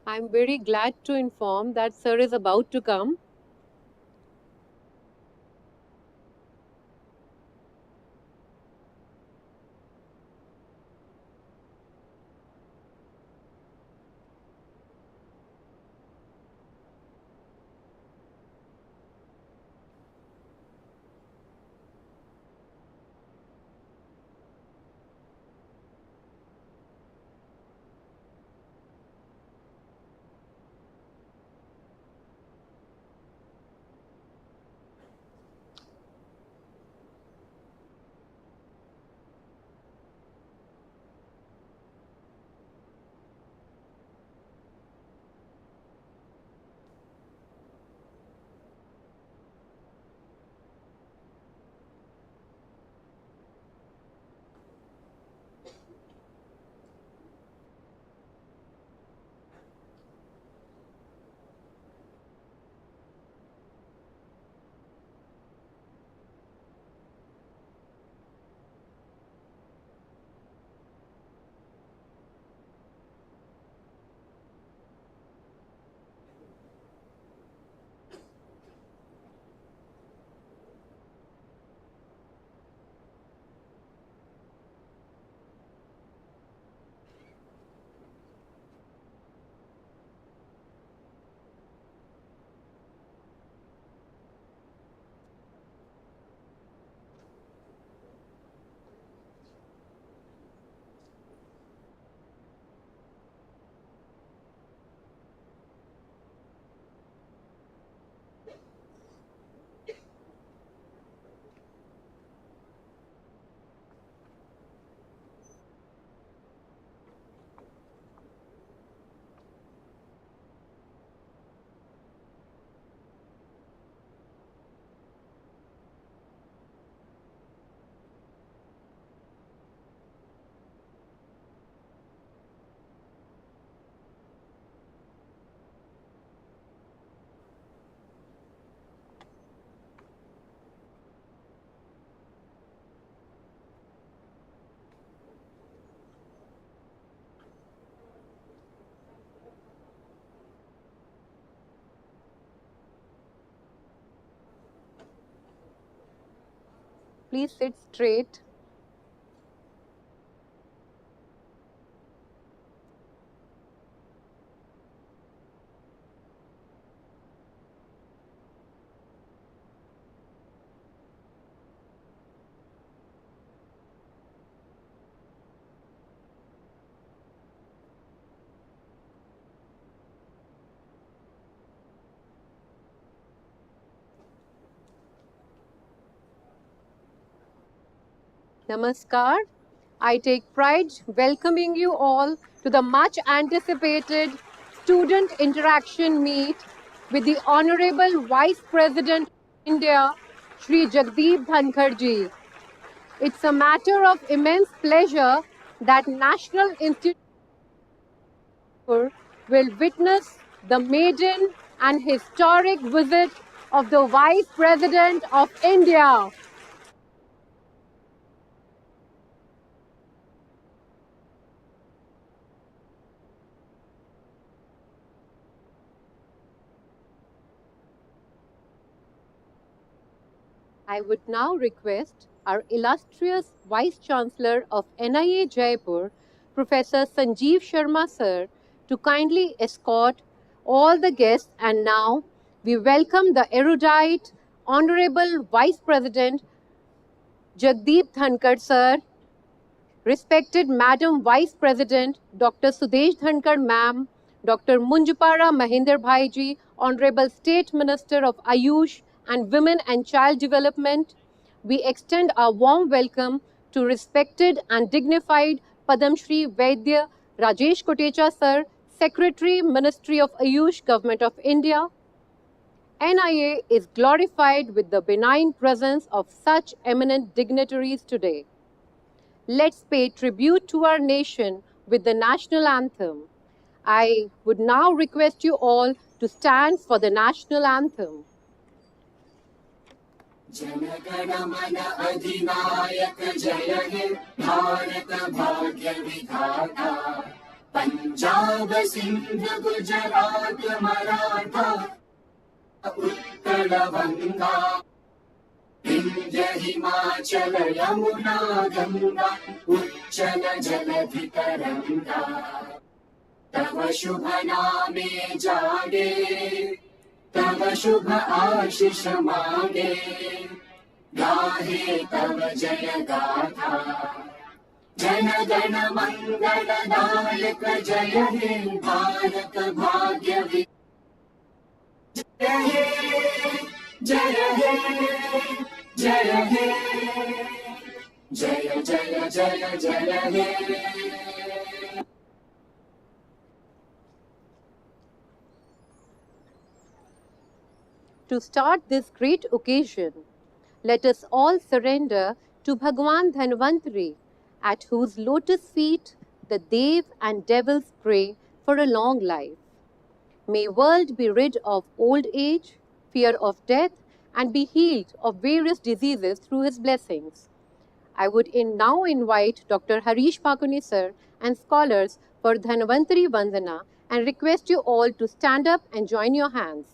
I'm very glad to inform that Sir is about to come. Please sit straight. Namaskar. I take pride welcoming you all to the much anticipated student interaction meet with the Honorable Vice President of India, Shri Jagdeep Dhankar ji. It's a matter of immense pleasure that National Institute will witness the maiden and historic visit of the Vice President of India. I would now request our illustrious Vice Chancellor of NIA Jaipur, Professor Sanjeev Sharma sir, to kindly escort all the guests, and now we welcome the erudite Honorable Vice President Jagdeep Dhankar sir, respected Madam Vice President Dr. Sudesh Dhankar ma'am, Dr. Munjapara Mahinder Bhai ji, Honorable State Minister of Ayush and Women and Child Development, we extend our warm welcome to respected and dignified Padam Shri Vaidya Rajesh Kotecha sir, Secretary, Ministry of Ayush, Government of India. NIA is glorified with the benign presence of such eminent dignitaries today. Let's pay tribute to our nation with the national anthem. I would now request you all to stand for the national anthem. जनगण मन अधिनायक जय हे भारत भाग्य विधाता पञ्जाब सिन्ध गुजरात मराठा उत्कल बङ्गा विन्ध्य हिमाचल यमुना गङ्गा उच्चल जलधितरङ्गा तव शुभ नामे जागे तव शुभ आशीष मागे गाहे तव जय गाथा जन गण मंगलदायक जय हे भारत भाग्य जय हे जय हे जय हे जय जय जय जय हे। To start this great occasion, let us all surrender to Bhagwan Dhanvantari, at whose lotus feet the Dev and devils pray for a long life. May world be rid of old age, fear of death, and be healed of various diseases through his blessings. I would now invite Dr. Harish Pakuni sir and scholars for Dhanvantari Vandana and request you all to stand up and join your hands.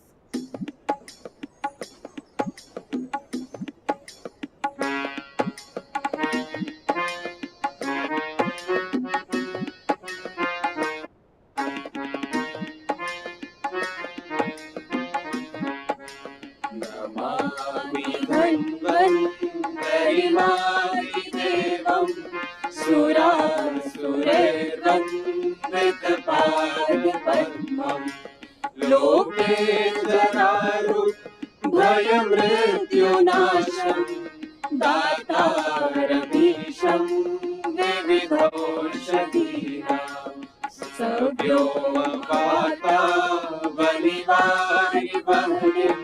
Namami धन्वन्तरिमादिदेवं सुरासुरैर्वन्दितपादपद्मं लोके जरारुभयमृत्युनाशं दातारमीशं विविधौषधीनां सभ्यो वाता वनिवारिवह्निं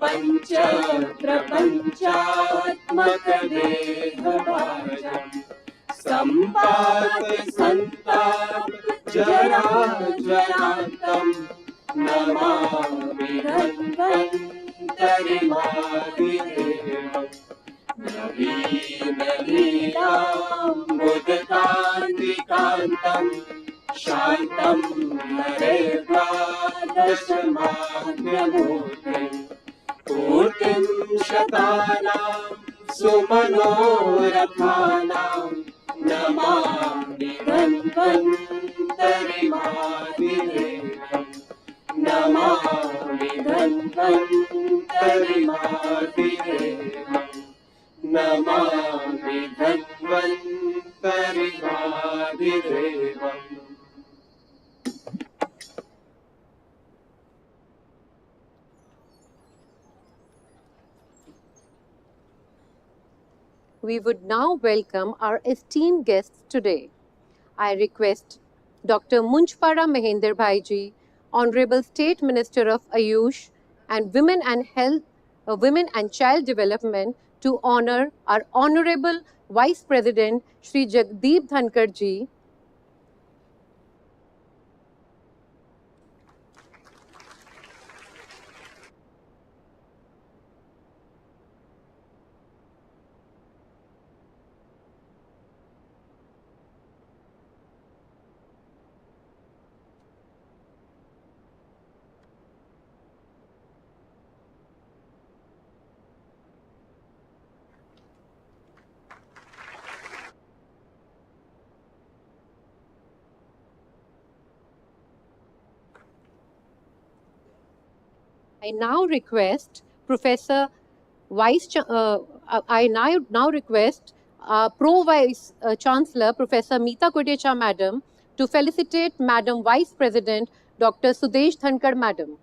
पंच प्रपंचात्मकदेहभाजं सम्पात संताप जराजरान्तं नमामि धन्वन्तरिमादिदेवं नवीनलीलाम्बुदकान्तिकान्तं शान्तं हरेर्द्वादशमाज्ञमूर्तिम् पूर्तिं शतानां सुमनोरथानां Namami धन्वन्तरिमादिदेवं Namami धन्वन्तरिमादिदेवं Namami धन्वन्तरिमादिदेवम्। We would now welcome our esteemed guests today. I request Dr. Munchpara Mahender Bhaiji, Honorable State Minister of Ayush and Women and Child Development, to honor our Honorable Vice President Shri Jagdeep Dhankar ji. I now request Pro Vice Chancellor Professor Meeta Kotecha Madam to felicitate Madam Vice President Dr. Sudesh Dhankar Madam.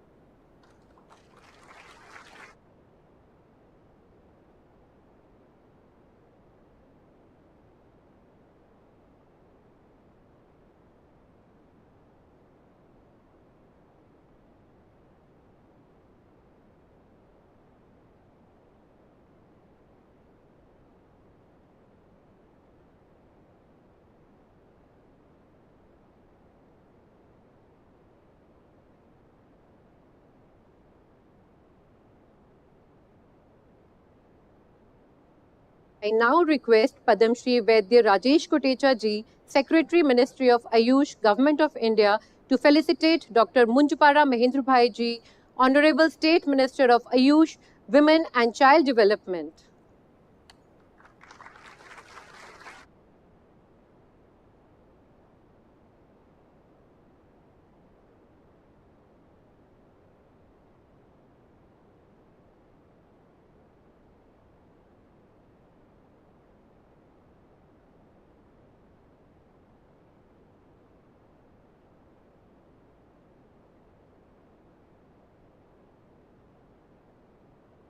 I now request Padam Shri Vaidya Rajesh Kotecha ji, Secretary Ministry of Ayush, Government of India, to felicitate Dr. Munjpara Mahendra Bhai ji, Honorable State Minister of Ayush, Women and Child Development.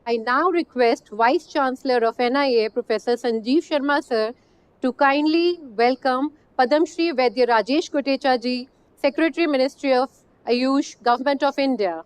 I now request Vice Chancellor of NIA, Professor Sanjeev Sharma sir, to kindly welcome Padam Shri Vaidya Rajesh Kotecha ji, Secretary Ministry of Ayush, Government of India.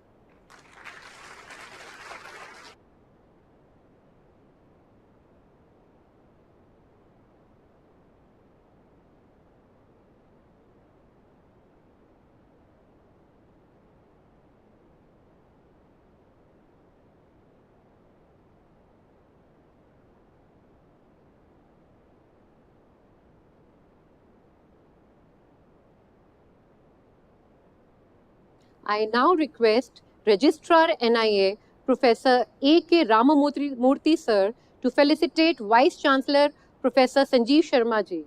I now request Registrar NIA, Professor A.K. Ramamurthy sir, to felicitate Vice Chancellor Professor Sanjeev Sharma ji.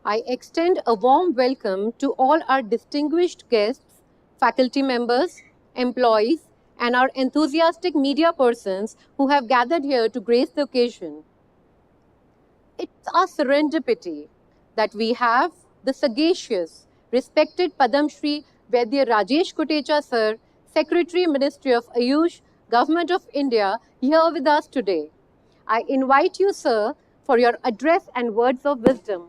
I extend a warm welcome to all our distinguished guests, faculty members, employees, and our enthusiastic media persons who have gathered here to grace the occasion. It's our serendipity that we have the sagacious, respected Padam Shri Vaidya Rajesh Kotecha sir, Secretary Ministry of Ayush, Government of India, here with us today. I invite you, sir, for your address and words of wisdom.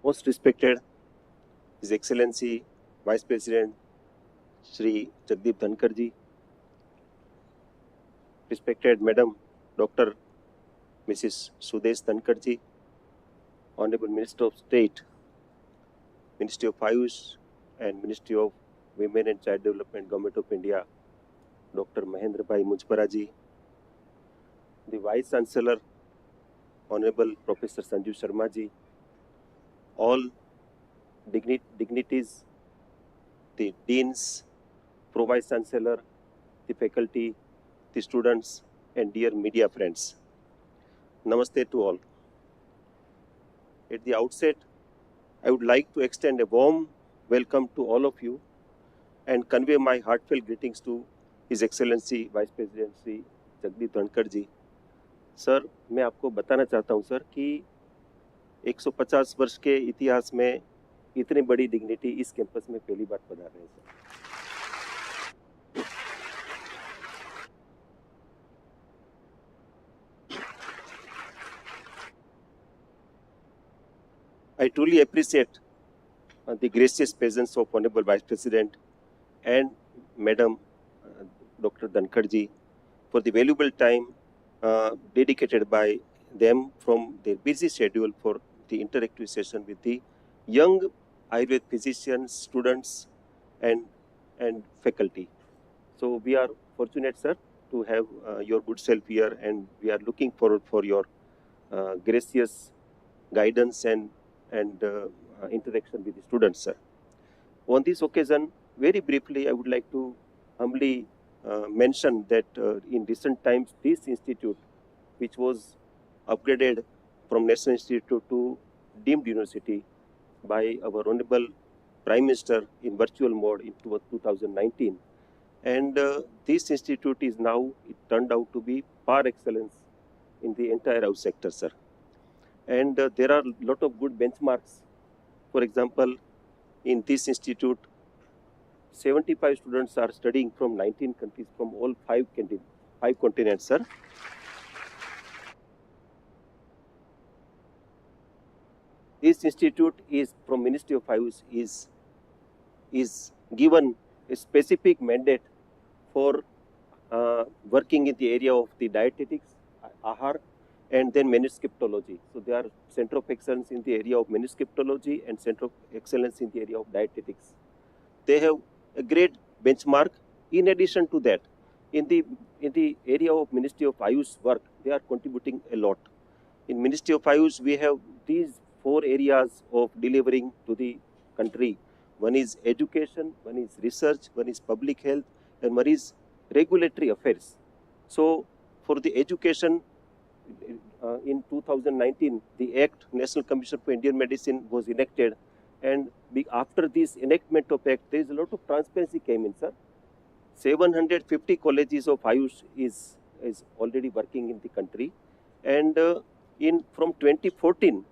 Most respected His Excellency Vice President Shri Jagdeep Dhankar ji, respected Madam Dr. Mrs. Sudesh Dhankar ji, Honorable Minister of State, Ministry of Ayush and Ministry of Women and Child Development, Government of India, Dr. Mahendra Bhai Munjpara ji, the Vice Chancellor, Honorable Professor Sanjeev Sharma ji, all dignitaries, the deans, pro vice chancellor, the faculty, the students, and dear media friends. Namaste to all. At the outset, I would like to extend a warm welcome to all of you and convey my heartfelt greetings to His Excellency Vice President Shri Jagdeep Dhankar ji. Sir, मैं आपको बताना चाहता हूं sir कि 150 वर्ष के इतिहास में इतनी बड़ी डिग्निटी इस कैंपस में पहली बार पधार रहे हैं sir. I truly appreciate the gracious presence of Honorable Vice President and Madam Dr. Dhankar ji for the valuable time dedicated by them from their busy schedule for the interactive session with the young Ayurveda physicians, students, and faculty. So we are fortunate, sir, to have your good self here, and we are looking forward for your gracious guidance and interaction with the students, sir. On this occasion, very briefly, I would like to humbly mention that in recent times, this institute, which was upgraded from National Institute to deemed university by our Honorable Prime Minister in virtual mode in 2019. And this institute is now, it turned out to be par excellence in the entire house sector, sir. and there are a lot of good benchmarks. For example, in this institute, 75 students are studying from 19 countries from all five continents, sir. This institute is from Ministry of Ayush is given a specific mandate for working in the area of the dietetics, ahar, and then manuscriptology. So they are center of excellence in the area of manuscriptology and center of excellence in the area of dietetics. They have a great benchmark. In addition to that, in the area of Ministry of Ayush work, they are contributing a lot. In Ministry of Ayush, we have these 4 areas of delivering to the country. One is education, one is research, one is public health, and one is regulatory affairs. So for the education, in 2019, the Act, National Commission for Indian Medicine, was enacted. And after this enactment of Act, there is a lot of transparency came in, sir. 750 colleges of Ayush is already working in the country. And from 2014,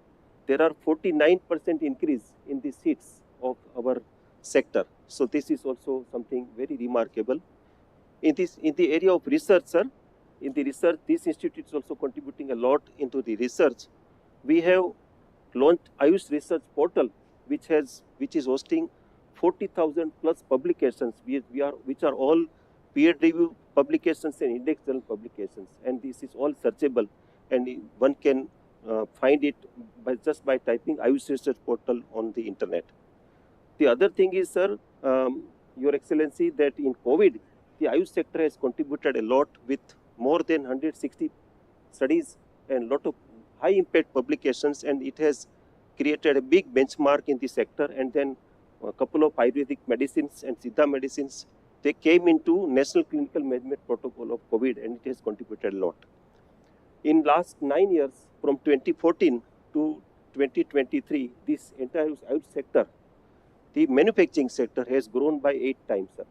there are 49% increase in the seats of our sector. So this is also something very remarkable. In the area of research, sir, in the research, this institute is also contributing a lot into the research. We have launched Ayush Research Portal, which is hosting 40,000 plus publications, which are all peer-reviewed publications and index journal publications, and this is all searchable, and one can find it just by typing Ayush Research Portal on the internet. The other thing is, sir, Your Excellency, that in COVID, the Ayush sector has contributed a lot with more than 160 studies and lot of high impact publications, and it has created a big benchmark in the sector. And then a couple of Ayurvedic medicines and Siddha medicines, they came into National Clinical Management Protocol of COVID, and it has contributed a lot. In last 9 years, from 2014 to 2023, this entire Ayush sector, the manufacturing sector has grown by 8 times, sir.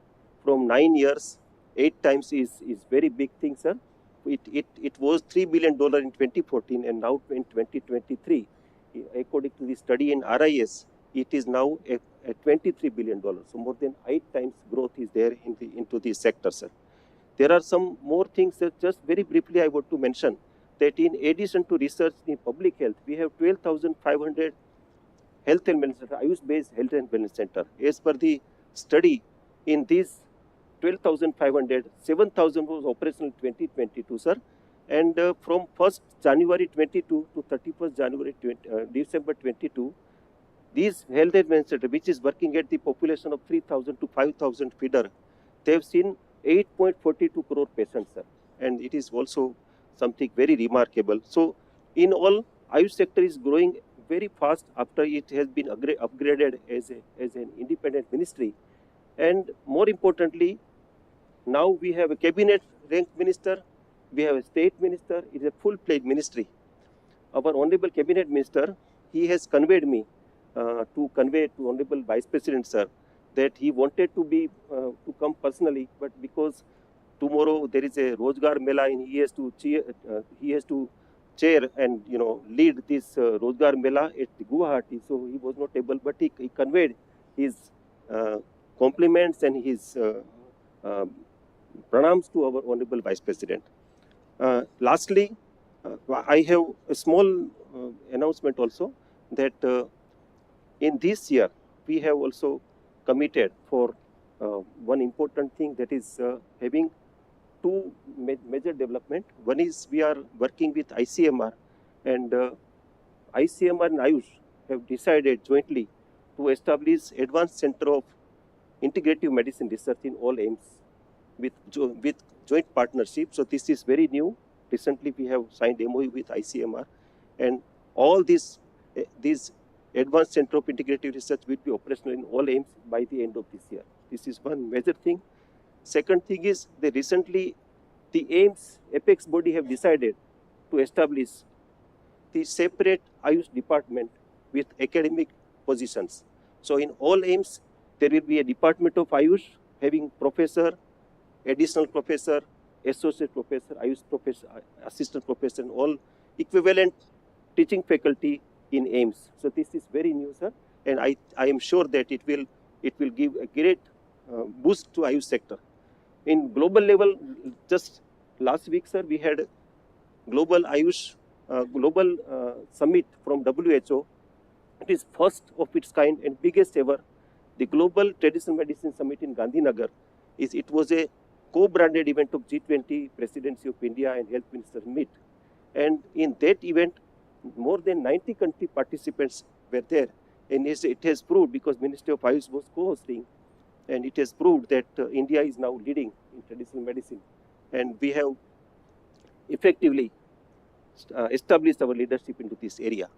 From 9 years, 8 times is very big thing, sir. It was $3 billion in 2014, and now in 2023, according to the study in RIS, it is now at $23 billion. So more than 8 times growth is there into the sector, sir. There are some more things that just very briefly I want to mention, that in addition to research in public health, we have 12,500 health and wellness center, Ayush-based health and wellness center. As per the study, in these 12,500, 7,000 was operational in 2022, sir. And from 1st January 22 to 31st December 22, these health and wellness center, which is working at the population of 3,000 to 5,000 feeder, they have seen 8.42 crore patients, sir. And it is also something very remarkable. So in all, Ayush sector is growing very fast after it has been upgraded as an independent ministry. And more importantly, now we have a cabinet ranked minister, we have a state minister, it is a full-fledged ministry. Our Honorable Cabinet Minister, he has conveyed me to convey to Honorable Vice President, sir, that he wanted to come personally, but because tomorrow there is a Rozgar Mela and he has to chair and lead this Rozgar Mela at Guwahati, so he was not able, but he conveyed his compliments and his pranams to our Honorable Vice President. Lastly, I have a small announcement also, that in this year we have also committed for one important thing, that is having 2 major development. One is we are working with ICMR, and ICMR and Ayush have decided jointly to establish Advanced Center of Integrative Medicine Research in all AIIMS with joint partnership. So this is very new. Recently we have signed MOU with ICMR, and all these Advanced Center of Integrative Research will be operational in all AIIMS by the end of this year. This is one major thing. Second thing is, recently the AIIMS apex body have decided to establish the separate Ayush department with academic positions. So in all AIIMS, there will be a department of Ayush having professor, additional professor, associate professor, Ayush professor, assistant professor, and all equivalent teaching faculty in AIMS. So this is very new, sir, and I am sure that it will give a great boost to Ayush sector. In global level, just last week, sir, we had global Ayush global summit from WHO. It is first of its kind and biggest ever. The Global Traditional Medicine Summit in Gandhinagar it was a co-branded event of G20 Presidency of India and Health Ministers meet. And in that event, more than 90 country participants were there. And it has proved, because Ministry of Ayush was co-hosting, and it has proved that India is now leading in traditional medicine. And we have effectively established our leadership into this area.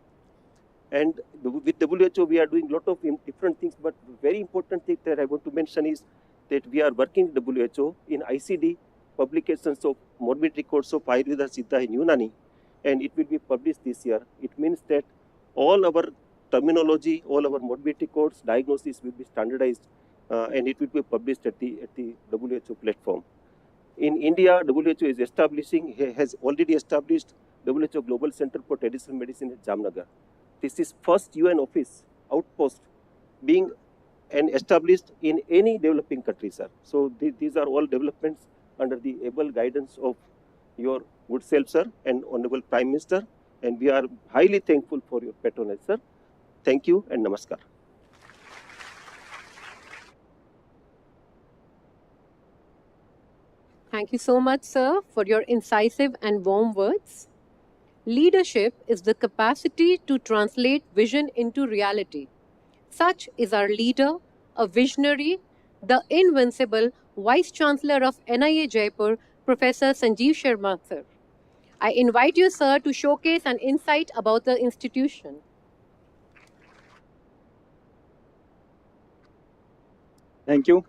And with WHO, we are doing a lot of different things, but very important thing that I want to mention is that we are working with WHO in ICD, publications of morbid records of Ayurveda, Siddha and Unani, and it will be published this year. It means that all our terminology, all our morbidity codes, diagnosis will be standardized, and it will be published at the WHO platform. In India, WHO has already established WHO Global Center for Traditional Medicine at Jamnagar. This is first UN office outpost being established in any developing country, sir. So these are all developments under the able guidance of your good self, sir, and Honorable Prime Minister. And we are highly thankful for your patronage, sir. Thank you and namaskar. Thank you so much, sir, for your incisive and warm words. Leadership is the capacity to translate vision into reality. Such is our leader, a visionary, the invincible Vice Chancellor of NIA Jaipur, Professor Sanjeev Sharma, sir. I invite you, sir, to showcase an insight about the institution. Thank you.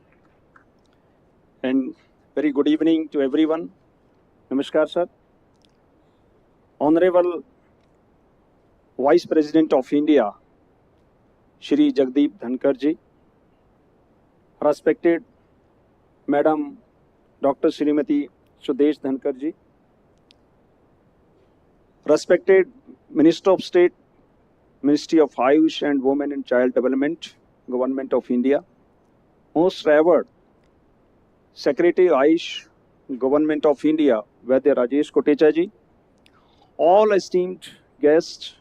And very good evening to everyone. Namaskar, sir. Honorable Vice President of India, Shri Jagdeep Dhankar ji, respected Madam Dr. Srimati Sudesh Dhankar ji, respected Minister of State, Ministry of Ayush and Women and Child Development, Government of India, most revered Secretary Ayush, Government of India, Vaidya Rajesh Kotecha ji, all esteemed guests,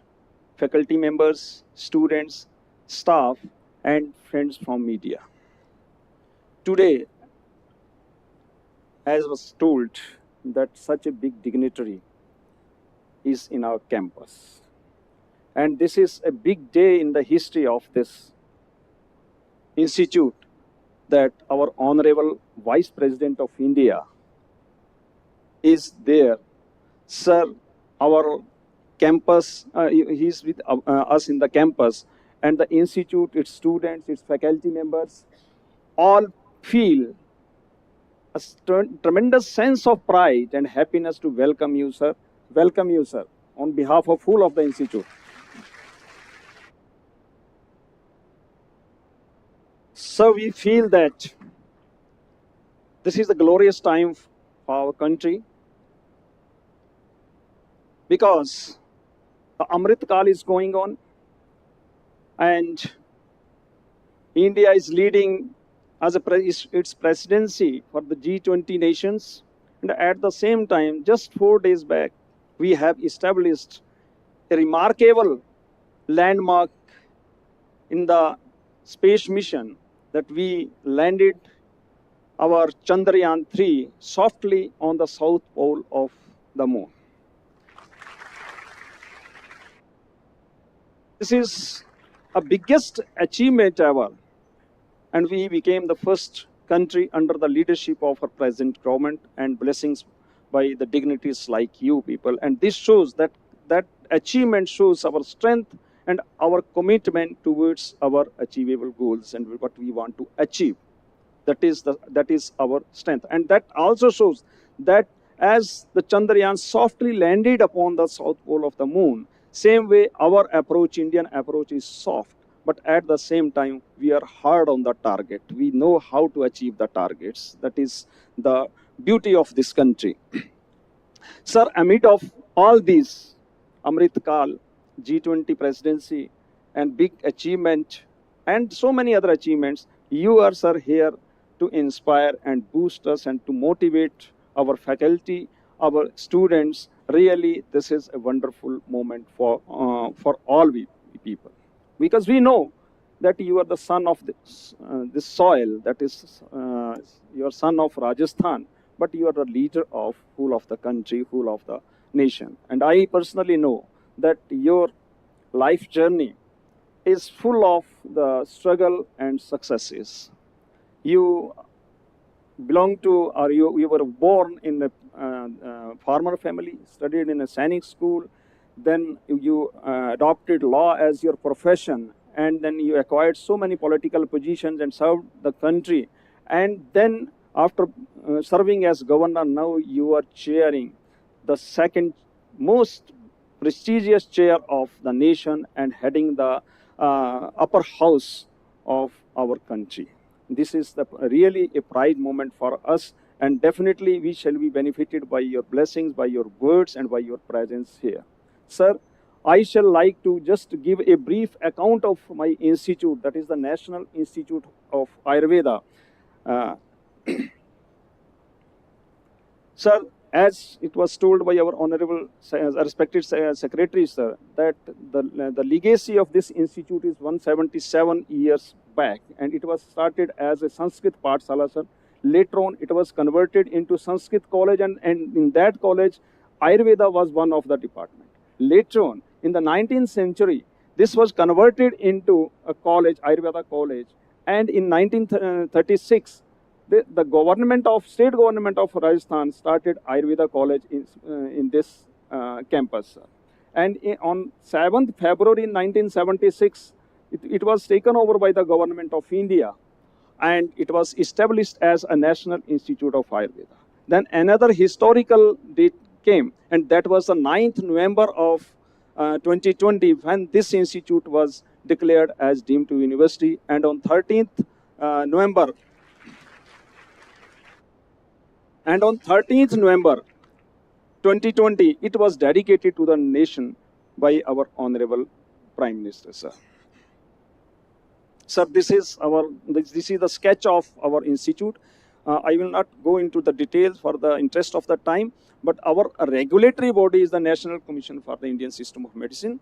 faculty members, students, staff, and friends from media. Today, as was told, that such a big dignitary is in our campus. And this is a big day in the history of this institute, that our Honorable Vice President of India is there. Sir, our campus, he is with us in the campus, and the institute, its students, its faculty members, all feel a tremendous sense of pride and happiness to welcome you, sir. Welcome you, sir, on behalf of whole of the institute. So we feel that this is a glorious time for our country, because the Amrit Kal is going on and India is leading as its presidency for the G20 nations. And at the same time, just 4 days back, we have established a remarkable landmark in the space mission, that we landed our Chandrayaan-3 softly on the south pole of the moon. This is a biggest achievement ever, and we became the first country under the leadership of our present government, and blessings by the dignitaries like you people. And this shows that achievement shows our strength and our commitment towards our achievable goals and what we want to achieve. That is our strength. And that also shows that as the Chandrayaan softly landed upon the south pole of the moon, same way our approach, Indian approach, is soft. But at the same time, we are hard on the target. We know how to achieve the targets. That is the beauty of this country. Sir, amid of all these, Amrit Kal, G20 presidency and big achievement and so many other achievements, you are, sir, here to inspire and boost us and to motivate our faculty, our students. Really, this is a wonderful moment for all we people, because we know that you are the son of this soil, that is, you are son of Rajasthan, but you are the leader of whole of the country, whole of the nation. And I personally know that your life journey is full of the struggle and successes. You belong to, or you were born in a farmer family, studied in a Sainik school, then you adopted law as your profession, and then you acquired so many political positions and served the country. And then after serving as governor, now you are chairing the second most prestigious chair of the nation and heading the upper house of our country. This is really a pride moment for us, and definitely we shall be benefited by your blessings, by your words, and by your presence here. Sir, I shall like to just give a brief account of my institute, that is the National Institute of Ayurveda. Sir, as it was told by our honorable respected secretary, sir, that the legacy of this institute is 177 years back, and it was started as a Sanskrit Pathshala, sir. Later on, it was converted into Sanskrit college, and in that college, Ayurveda was one of the department. Later on, in the 19th century, this was converted into a college, Ayurveda college, and in 1936, the state government of Rajasthan started Ayurveda college in this campus. And on 7th February 1976, it was taken over by the government of India, and it was established as a National Institute of Ayurveda. Then another historical date came, and that was the 9th November of 2020, when this institute was declared as deemed to university, and on 13th November 2020, it was dedicated to the nation by our Honorable Prime Minister, sir. Sir, this is the sketch of our institute. I will not go into the details for the interest of the time, but our regulatory body is the National Commission for the Indian System of Medicine.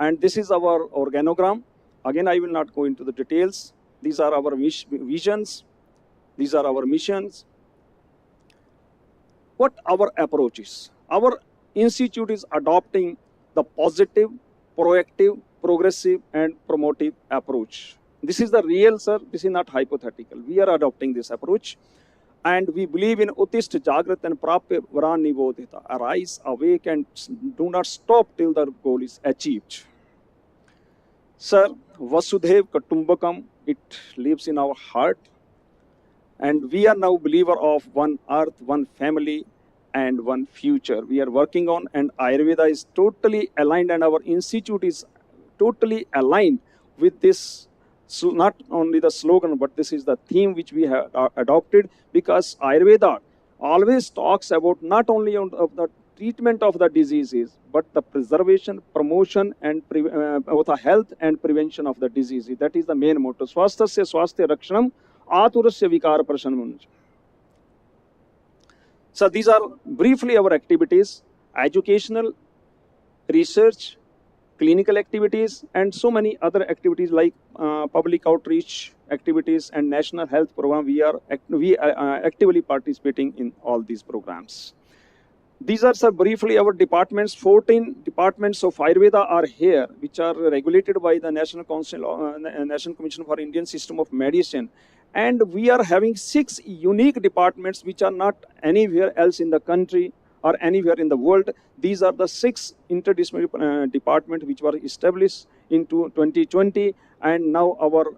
And this is our organogram. Again, I will not go into the details. These are our visions. These are our missions. What our approach is? Our institute is adopting the positive, proactive, progressive, and promotive approach. This is the real, sir. This is not hypothetical. We are adopting this approach. And we believe in Uttishta Jagrat and Prapya Varan Nivodhita. Arise, awake, and do not stop till the goal is achieved. Sir, Vasudhaiv Kutumbakam, it lives in our heart. And we are now believer of one earth, one family, and one future. We are working on, and Ayurveda is totally aligned, and our institute is totally aligned with this. So not only the slogan, but this is the theme which we have adopted, because Ayurveda always talks about not only of the treatment of the diseases, but the preservation, promotion, and of the health and prevention of the diseases. That is the main motto. Swasthasya swasthya rakshanam aturasya vikara prashanam. So these are briefly our activities: educational, research, clinical activities, and so many other activities like public outreach activities and national health program. We are actively participating in all these programs. These are, sir, briefly our departments. 14 departments of Ayurveda are here, which are regulated by the National Commission for Indian System of Medicine. And we are having 6 unique departments which are not anywhere else in the country or anywhere in the world. These are the 6 interdisciplinary departments which were established in 2020, and now our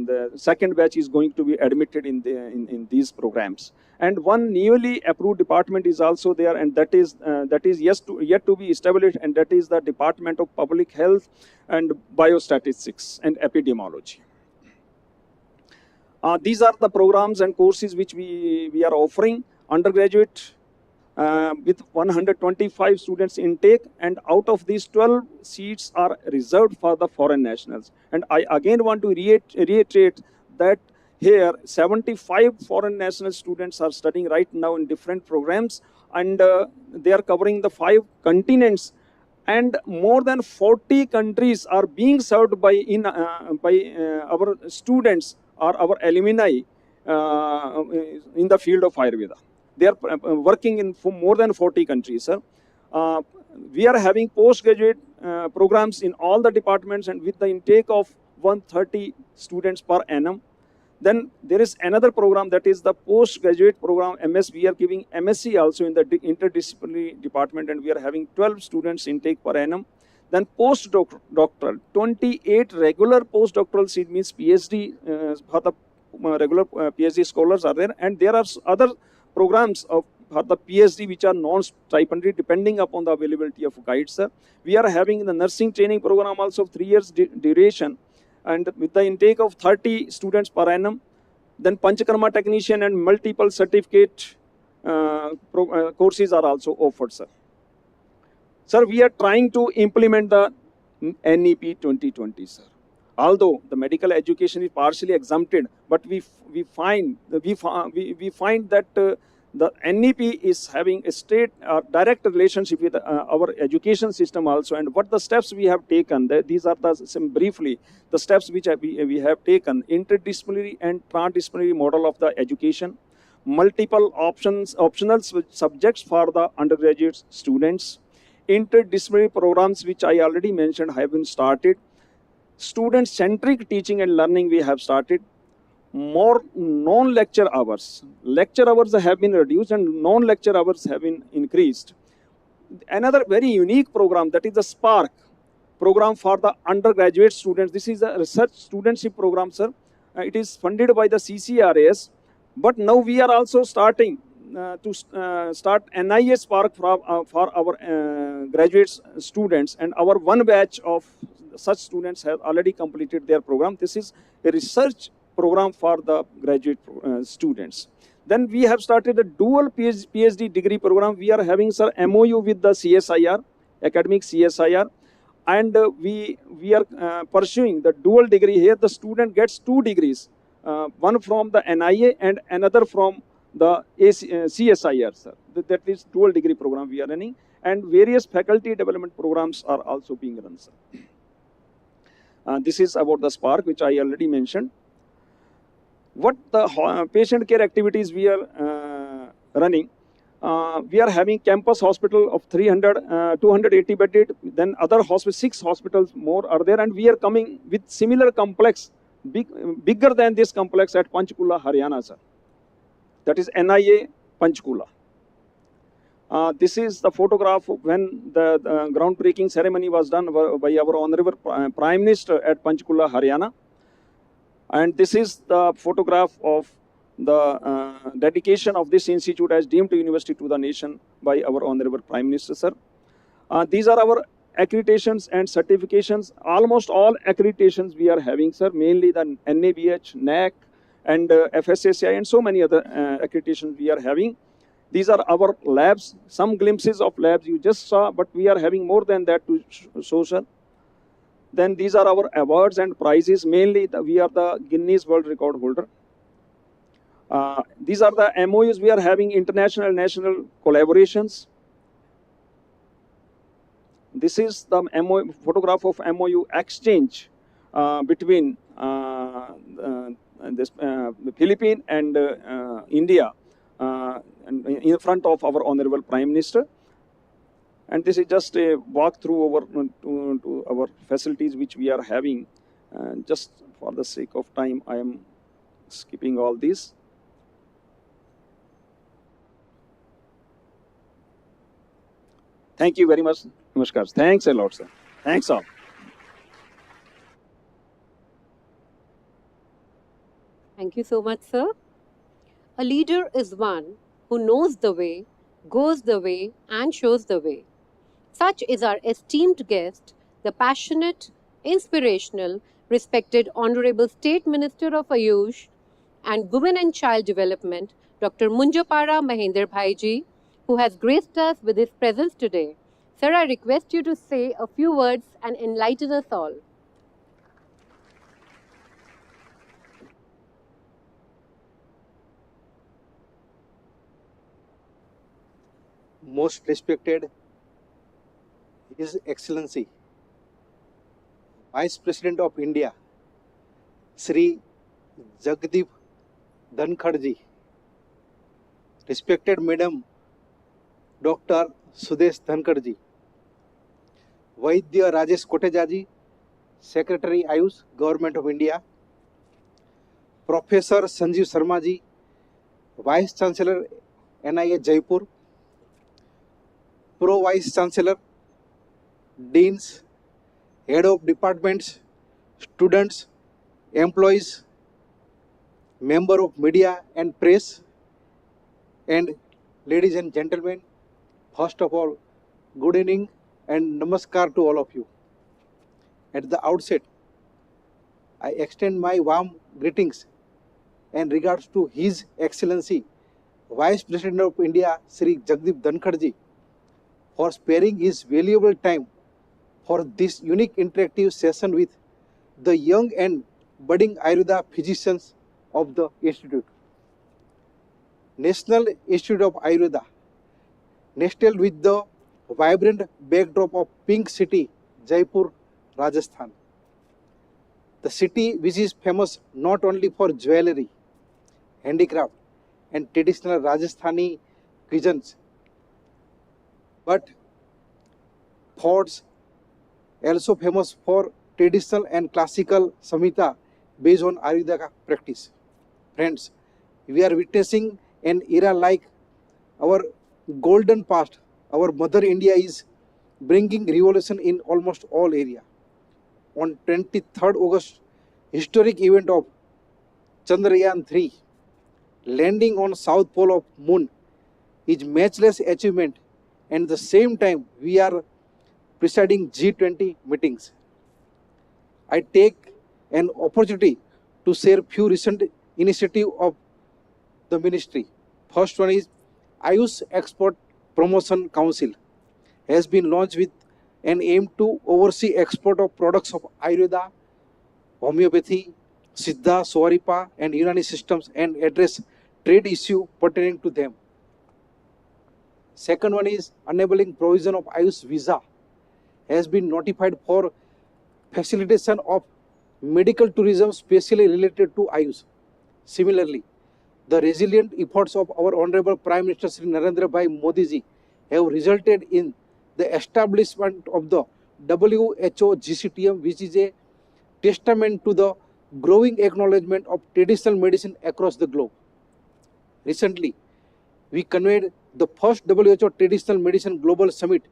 the second batch is going to be admitted in these programs. And one newly approved department is also there, and that is yet to be established, and that is the Department of Public Health and Biostatistics and Epidemiology. These are the programs and courses which we are offering: undergraduate, with 125 students intake, and out of these 12 seats are reserved for the foreign nationals. And I again want to reiterate that here 75 foreign national students are studying right now in different programs, and they are covering the 5 continents, and more than 40 countries are being served by our students or our alumni in the field of Ayurveda. They are working in more than 40 countries, sir. We are having postgraduate programs in all the departments, and with the intake of 130 students per annum. Then there is another program, that is the postgraduate program, MS. We are giving MSc also in the interdisciplinary department, and we are having 12 students intake per annum. Then postdoctoral, 28 regular postdoctoral seat, means PhD, for the regular PhD scholars are there, and there are other programs for the PhD which are non-stipendary depending upon the availability of guides, sir. We are having the nursing training program also of 3 years duration, and with the intake of 30 students per annum. Then Panchakarma technician and multiple certificate courses are also offered, sir. Sir, we are trying to implement the NEP 2020, sir. Although the medical education is partially exempted, but we find that the NEP is having a straight direct relationship with our education system also. And what the steps we have taken, these are briefly the steps which we have taken: interdisciplinary and transdisciplinary model of the education, multiple optional subjects for the undergraduate students, interdisciplinary programs which I already mentioned have been started, student-centric teaching and learning we have started, more non-lecture hours. Lecture hours have been reduced and non-lecture hours have been increased. Another very unique program, that is the Spark program for the undergraduate students. This is a research studentship program, sir. It is funded by the CCRAS, but now we are also starting to start NIA Spark for our graduate students, and our one batch of such students have already completed their program. This is a research program for the graduate students. Then we have started a dual PhD degree program. We are having, sir, MOU with the CSIR, academic CSIR, and we are pursuing the dual degree. Here the student gets 2 degrees, one from the NIA and another from the CSIR, sir. That is dual degree program we are running, and various faculty development programs are also being run, sir. This is about the Spark, which I already mentioned. What the patient care activities we are running? We are having campus hospital of 280 bedded, then other 6 hospitals more are there, and we are coming with similar complex, bigger than this complex at Panchkula, Haryana, sir. That is NIA Panchkula. This is the photograph of when the groundbreaking ceremony was done by our Honorable Prime Minister at Panchkula, Haryana. And this is the photograph of the dedication of this institute as deemed university to the nation by our Honorable Prime Minister, sir. These are our accreditations and certifications. Almost all accreditations we are having, sir, mainly the NABH, NAC, and FSSAI, and so many other accreditations we are having. These are our labs. Some glimpses of labs you just saw, but we are having more than that to show, sir. Then these are our awards and prizes. Mainly we are the Guinness World Record holder. These are the MOUs we are having, international and national collaborations. This is the photograph of MOU exchange between the Philippines and India, and in front of our Honorable Prime Minister. And this is just a walk through to our facilities which we are having. Just for the sake of time, I am skipping all these. Thank you very much. Namaskar. Thanks a lot, sir. Thanks all. Thank you so much, sir. A leader is one who knows the way, goes the way, and shows the way. Such is our esteemed guest, the passionate, inspirational, respected Honorable State Minister of Ayush and Women and Child Development, Dr. Munjapara Mahendra Bhaiji, who has graced us with his presence today. Sir, I request you to say a few words and enlighten us all. Most respected His Excellency, Vice President of India, Shri Jagdeep Dhankar ji, respected Madam Dr. Sudesh Dhankar ji, Vaidya Rajesh Koteja ji, Secretary Ayush, Government of India, Professor Sanjeev Sharma ji, Vice Chancellor NIA Jaipur, Pro Vice Chancellor, Deans, Head of Departments, students, employees, member of media and press, and ladies and gentlemen, first of all, good evening and namaskar to all of you. At the outset, I extend my warm greetings and regards to His Excellency, Vice President of India, Shri Jagdeep Dhankar ji, for sparing his valuable time for this unique interactive session with the young and budding Ayurveda physicians of the Institute. National Institute of Ayurveda, nestled with the vibrant backdrop of Pink City, Jaipur, Rajasthan. The city which is famous not only for jewelry, handicraft and traditional Rajasthani cuisines, but forts also famous for traditional and classical samhita based on Ayurveda practice. Friends, we are witnessing an era like our golden past. Our mother India is bringing revolution in almost all area. On 23rd August, historic event of Chandrayaan 3, landing on south pole of moon, is matchless achievement, and at the same time we are presiding G20 meetings. I take an opportunity to share few recent initiatives of the ministry. First one is Ayush Export Promotion Council has been launched with an aim to oversee export of products of Ayurveda, homeopathy, Siddha, Swaripa and Unani systems and address trade issue pertaining to them. Second one is enabling provision of Ayush visa has been notified for facilitation of medical tourism specially related to Ayush. Similarly, the resilient efforts of our Honorable Prime Minister Shri Narendra Bhai Modi ji have resulted in the establishment of the WHO GCTM, which is a testament to the growing acknowledgement of traditional medicine across the globe. Recently, we convened the first WHO Traditional Medicine Global Summit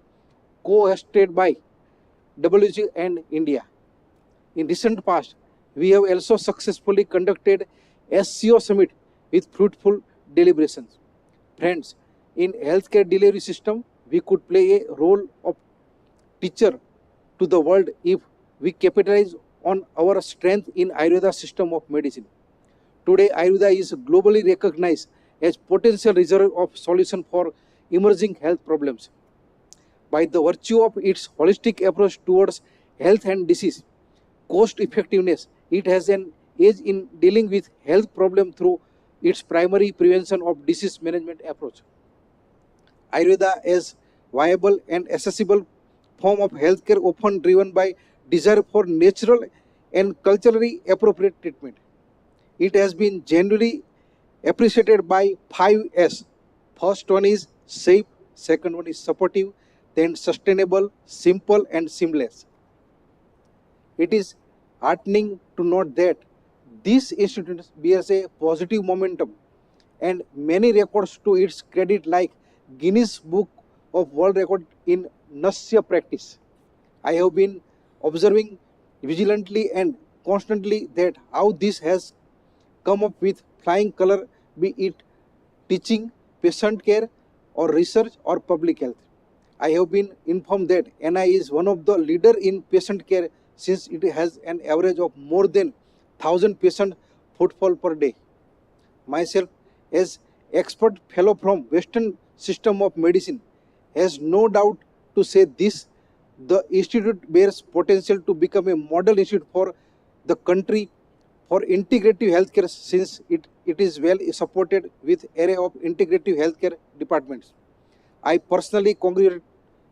co-hosted by WHO and India. In recent past, we have also successfully conducted SCO Summit with fruitful deliberations. Friends, in healthcare delivery system, we could play a role of teacher to the world if we capitalize on our strength in Ayurveda system of medicine. Today, Ayurveda is globally recognized as potential reserve of solution for emerging health problems. By the virtue of its holistic approach towards health and disease, cost effectiveness, it has an edge in dealing with health problems through its primary prevention of disease management approach. Ayurveda as viable and accessible form of healthcare often driven by desire for natural and culturally appropriate treatment. It has been generally appreciated by 5S. First one is safe, second one is supportive, then sustainable, simple and seamless. It is heartening to note that this institute bears a positive momentum and many records to its credit like Guinness Book of World Record in Nasya practice. I have been observing vigilantly and constantly that how this has come up with flying color, be it teaching, patient care or research or public health. I have been informed that NI is one of the leader in patient care since it has an average of more than 1000 patient footfall per day. Myself as expert fellow from Western system of medicine has no doubt to say this. The institute bears potential to become a model institute for the country for integrative healthcare since it is well supported with array of integrative healthcare departments. I personally congratulate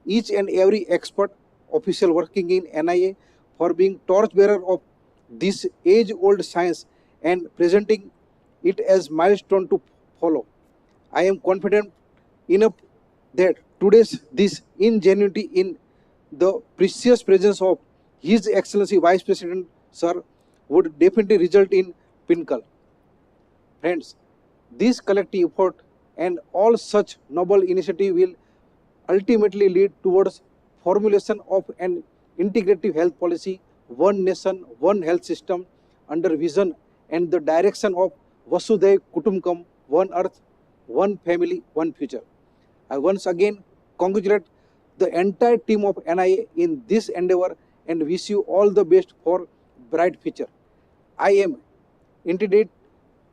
each and every expert official working in NIA for being torchbearer of this age-old science and presenting it as milestone to follow. I am confident enough that today's this ingenuity in the precious presence of His Excellency Vice President Sir would definitely result in pinnacle. Friends, this collective effort and all such noble initiative will ultimately lead towards formulation of an integrative health policy, one nation, one health system under vision and the direction of Vasudhaiv Kutumbakam, one earth, one family, one future. I once again congratulate the entire team of NIA in this endeavor and wish you all the best for bright future. I am indeed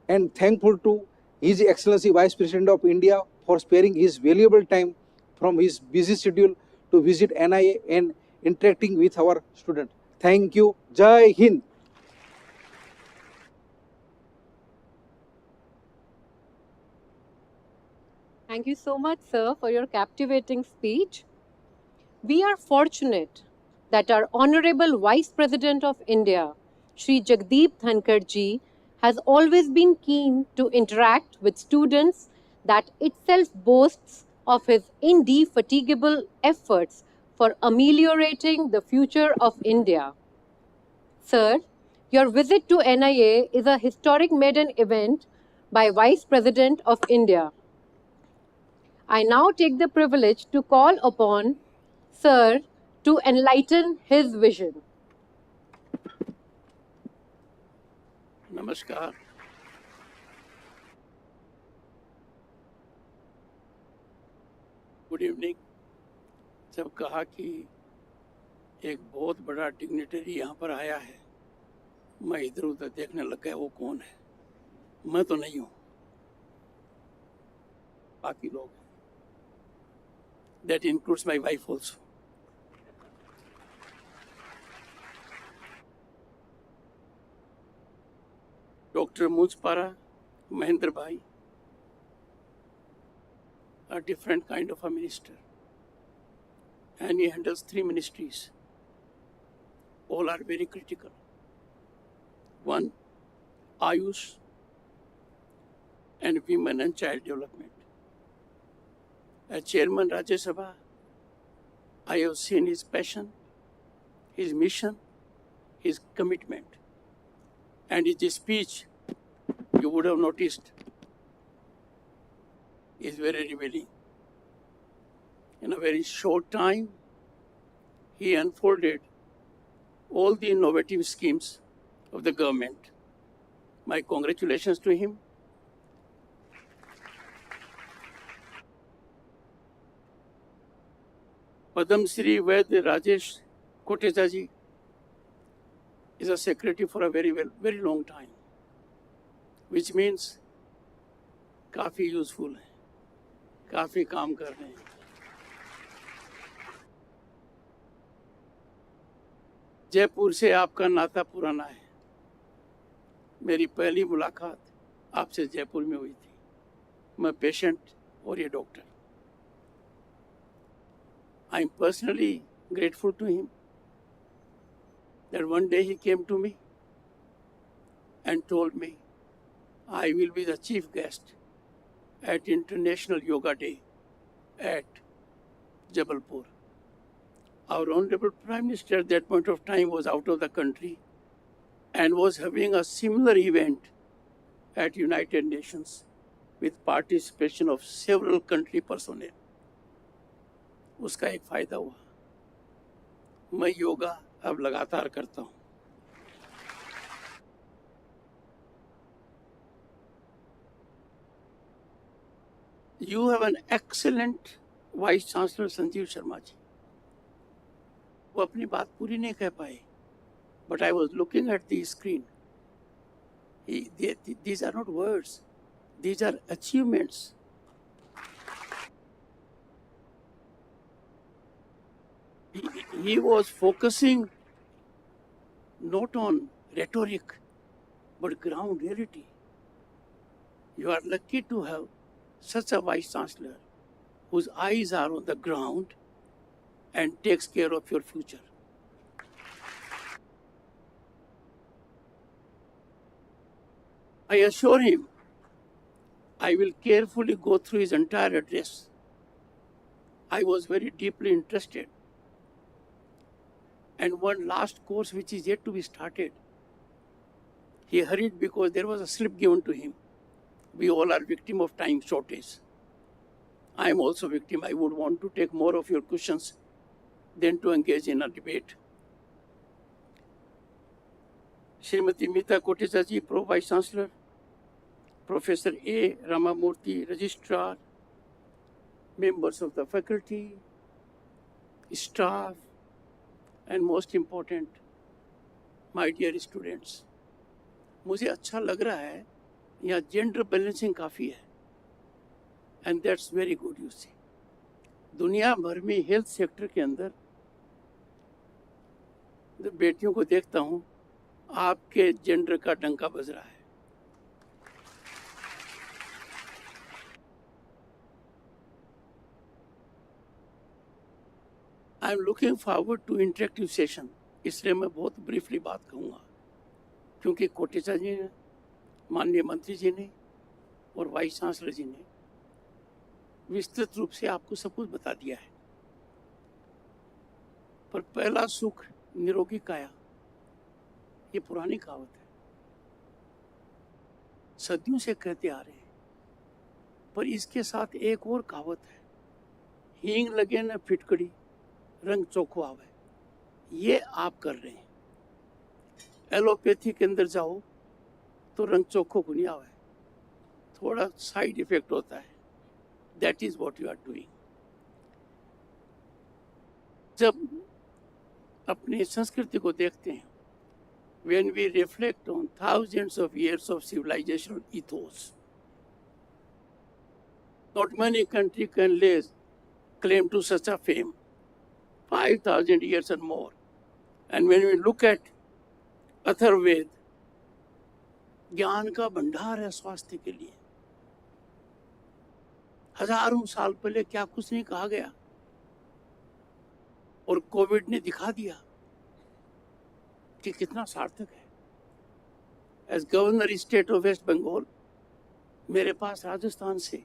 and thankful to His Excellency Vice President of India for sparing his valuable time from his busy schedule to visit NIA and interacting with our students. Thank you. Jai Hind. Thank you so much, sir, for your captivating speech. We are fortunate that our Honorable Vice President of India, Shri Jagdeep Dhankar ji, has always been keen to interact with students, that itself boasts of his indefatigable efforts for ameliorating the future of India. Sir, your visit to NIA is a historic maiden event by Vice President of India. I now take the privilege to call upon Sir to enlighten his vision. नमस्कार। Good evening. जब कहा कि एक बहुत बड़ा dignitary यहाँ पर आया है, मैं इधर उधर देखने लग गया, वो कौन है? मैं तो नहीं हूँ, बाकी लोग हैं। That includes my wife also. Dr. Mujpara Mahendra Bhai, a different kind of a minister, and he handles 3 ministries. All are very critical. One, Ayush and Women and Child Development. As Chairman Rajya Sabha, I have seen his passion, his mission, his commitment, and his speech, you would have noticed, is very revealing. In a very short time, he unfolded all the innovative schemes of the government. My congratulations to him. Padam Shri Vaid Rajesh Kotecha ji is a secretary for a very long time, which means काफी useful है, काफी काम कर रहे हैं। जयपुर से आपका नाता पुराना है। मेरी पहली मुलाकात आपसे जयपुर में हुई थी। मैं पेशेंट और ये doctor. I am personally grateful to him that one day he came to me and told me, I will be the chief guest at International Yoga Day at Jabalpur. Our Honorable Prime Minister at that point of time was out of the country and was having a similar event at United Nations with participation of several country personnel. उसका एक फायदा हुआ। मैं योगा अब लगातार करता हूँ। You have an excellent Vice Chancellor Sanjeev Sharma ji. वो अपनी बात पूरी नहीं कह पाए, but I was looking at the screen. These are not words; these are achievements. he was focusing not on rhetoric but ground reality. You are lucky to have such a vice chancellor whose eyes are on the ground and takes care of your future. I assure him I will carefully go through his entire address. I was very deeply interested. And one last course which is yet to be started, he hurried because there was a slip given to him. We all are victim of time shortage. I am also victim. I would want to take more of your questions than to engage in a debate. Srimati Meeta Kotecha ji, Pro Vice Chancellor, Professor A. Ramamurthy, Registrar, members of the faculty, staff, and most important, my dear students. मुझे अच्छा लग रहा है यहाँ gender balancing काफ़ी है and that's very good you see. दुनिया भर में हेल्थ सेक्टर के अंदर जब बेटियों को देखता हूँ आपके जेंडर का डंका बज रहा है. I am looking forward to interactive session. इसलिए मैं बहुत ब्रीफली बात कहूँगा क्योंकि कोटेचा जी ने, माननीय मंत्री जी ने और वाइस चांसलर जी ने विस्तृत रूप से आपको सब कुछ बता दिया है. पर पहला सुख निरोगी काया, ये पुरानी कहावत है, सदियों से कहते आ रहे हैं. पर इसके साथ एक और कहावत है, हींग लगे न फिटकड़ी रंग चोखो आवे. ये आप कर रहे हैं. एलोपैथी के अंदर जाओ तो रंग चोखो को नहीं आवे, थोड़ा साइड इफेक्ट होता है. That is what you are doing. जब अपनी संस्कृति को देखते हैं, when we reflect on thousands of years of civilizational ethos, not many countries can lay claim to such a fame. 5,000 years and more. And when we look at Atharvaveda, ज्ञान का भंडार है स्वास्थ्य के लिए. हजारों साल पहले क्या कुछ नहीं कहा गया और कोविड ने दिखा दिया कि कितना सार्थक है. As governor state of West Bengal, मेरे पास राजस्थान से,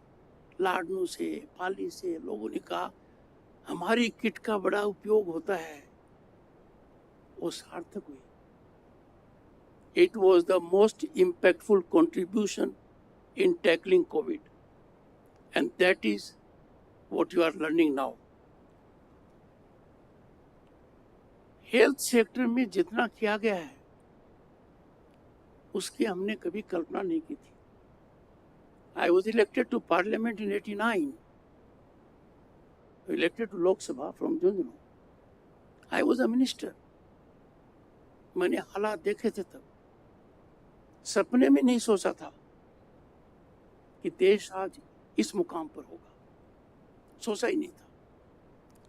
लाडनू से, पाली से लोगों ने कहा हमारी किट का बड़ा उपयोग होता है. वो सार्थक हुई. It was the most impactful contribution in tackling COVID. And that is what you are learning now. Health sector में जितना किया गया है उसकी हमने कभी कल्पना नहीं की थी. I was elected to parliament in 89. Elected to Lok Sabha from Junjunu. I was a minister. मैंने हालात देखे थे तब. सपने में नहीं सोचा था कि देश आज इस मुकाम पर होगा. सोचा ही नहीं था.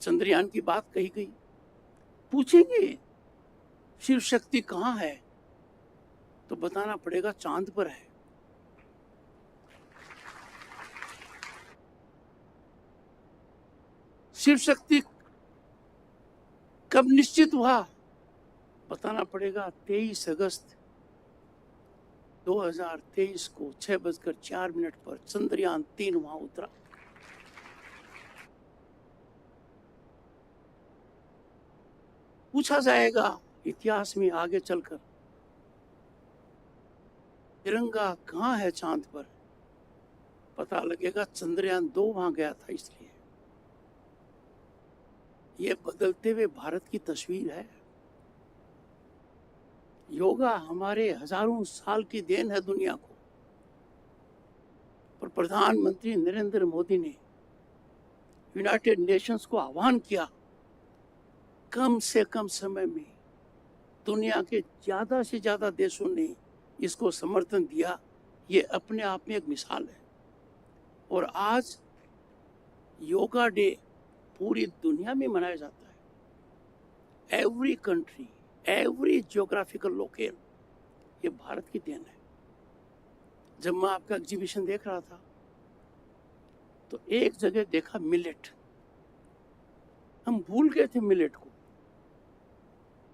चंद्रयान की बात कही गई. पूछेंगे शिव शक्ति कहाँ है तो बताना पड़ेगा चांद पर है. शिव शक्ति कब निश्चित हुआ बताना पड़ेगा. 23 अगस्त 2023 को 6:04 पर चंद्रयान 3 वहां उतरा. पूछा जाएगा इतिहास में आगे चलकर तिरंगा कहाँ है चांद पर, पता लगेगा चंद्रयान 2 वहां गया था. इसलिए ये बदलते हुए भारत की तस्वीर है. योगा हमारे हजारों साल की देन है दुनिया को. पर प्रधानमंत्री नरेंद्र मोदी ने यूनाइटेड नेशंस को आह्वान किया, कम से कम समय में दुनिया के ज्यादा से ज्यादा देशों ने इसको समर्थन दिया. ये अपने आप में एक मिसाल है. और आज योगा डे पूरी दुनिया में मनाया जाता है. Every country, every geographical local, ये भारत की देन है। जब मैं आपका एग्जीबिशन देख रहा था तो एक जगह देखा मिलेट। हम भूल गए थे मिलेट को,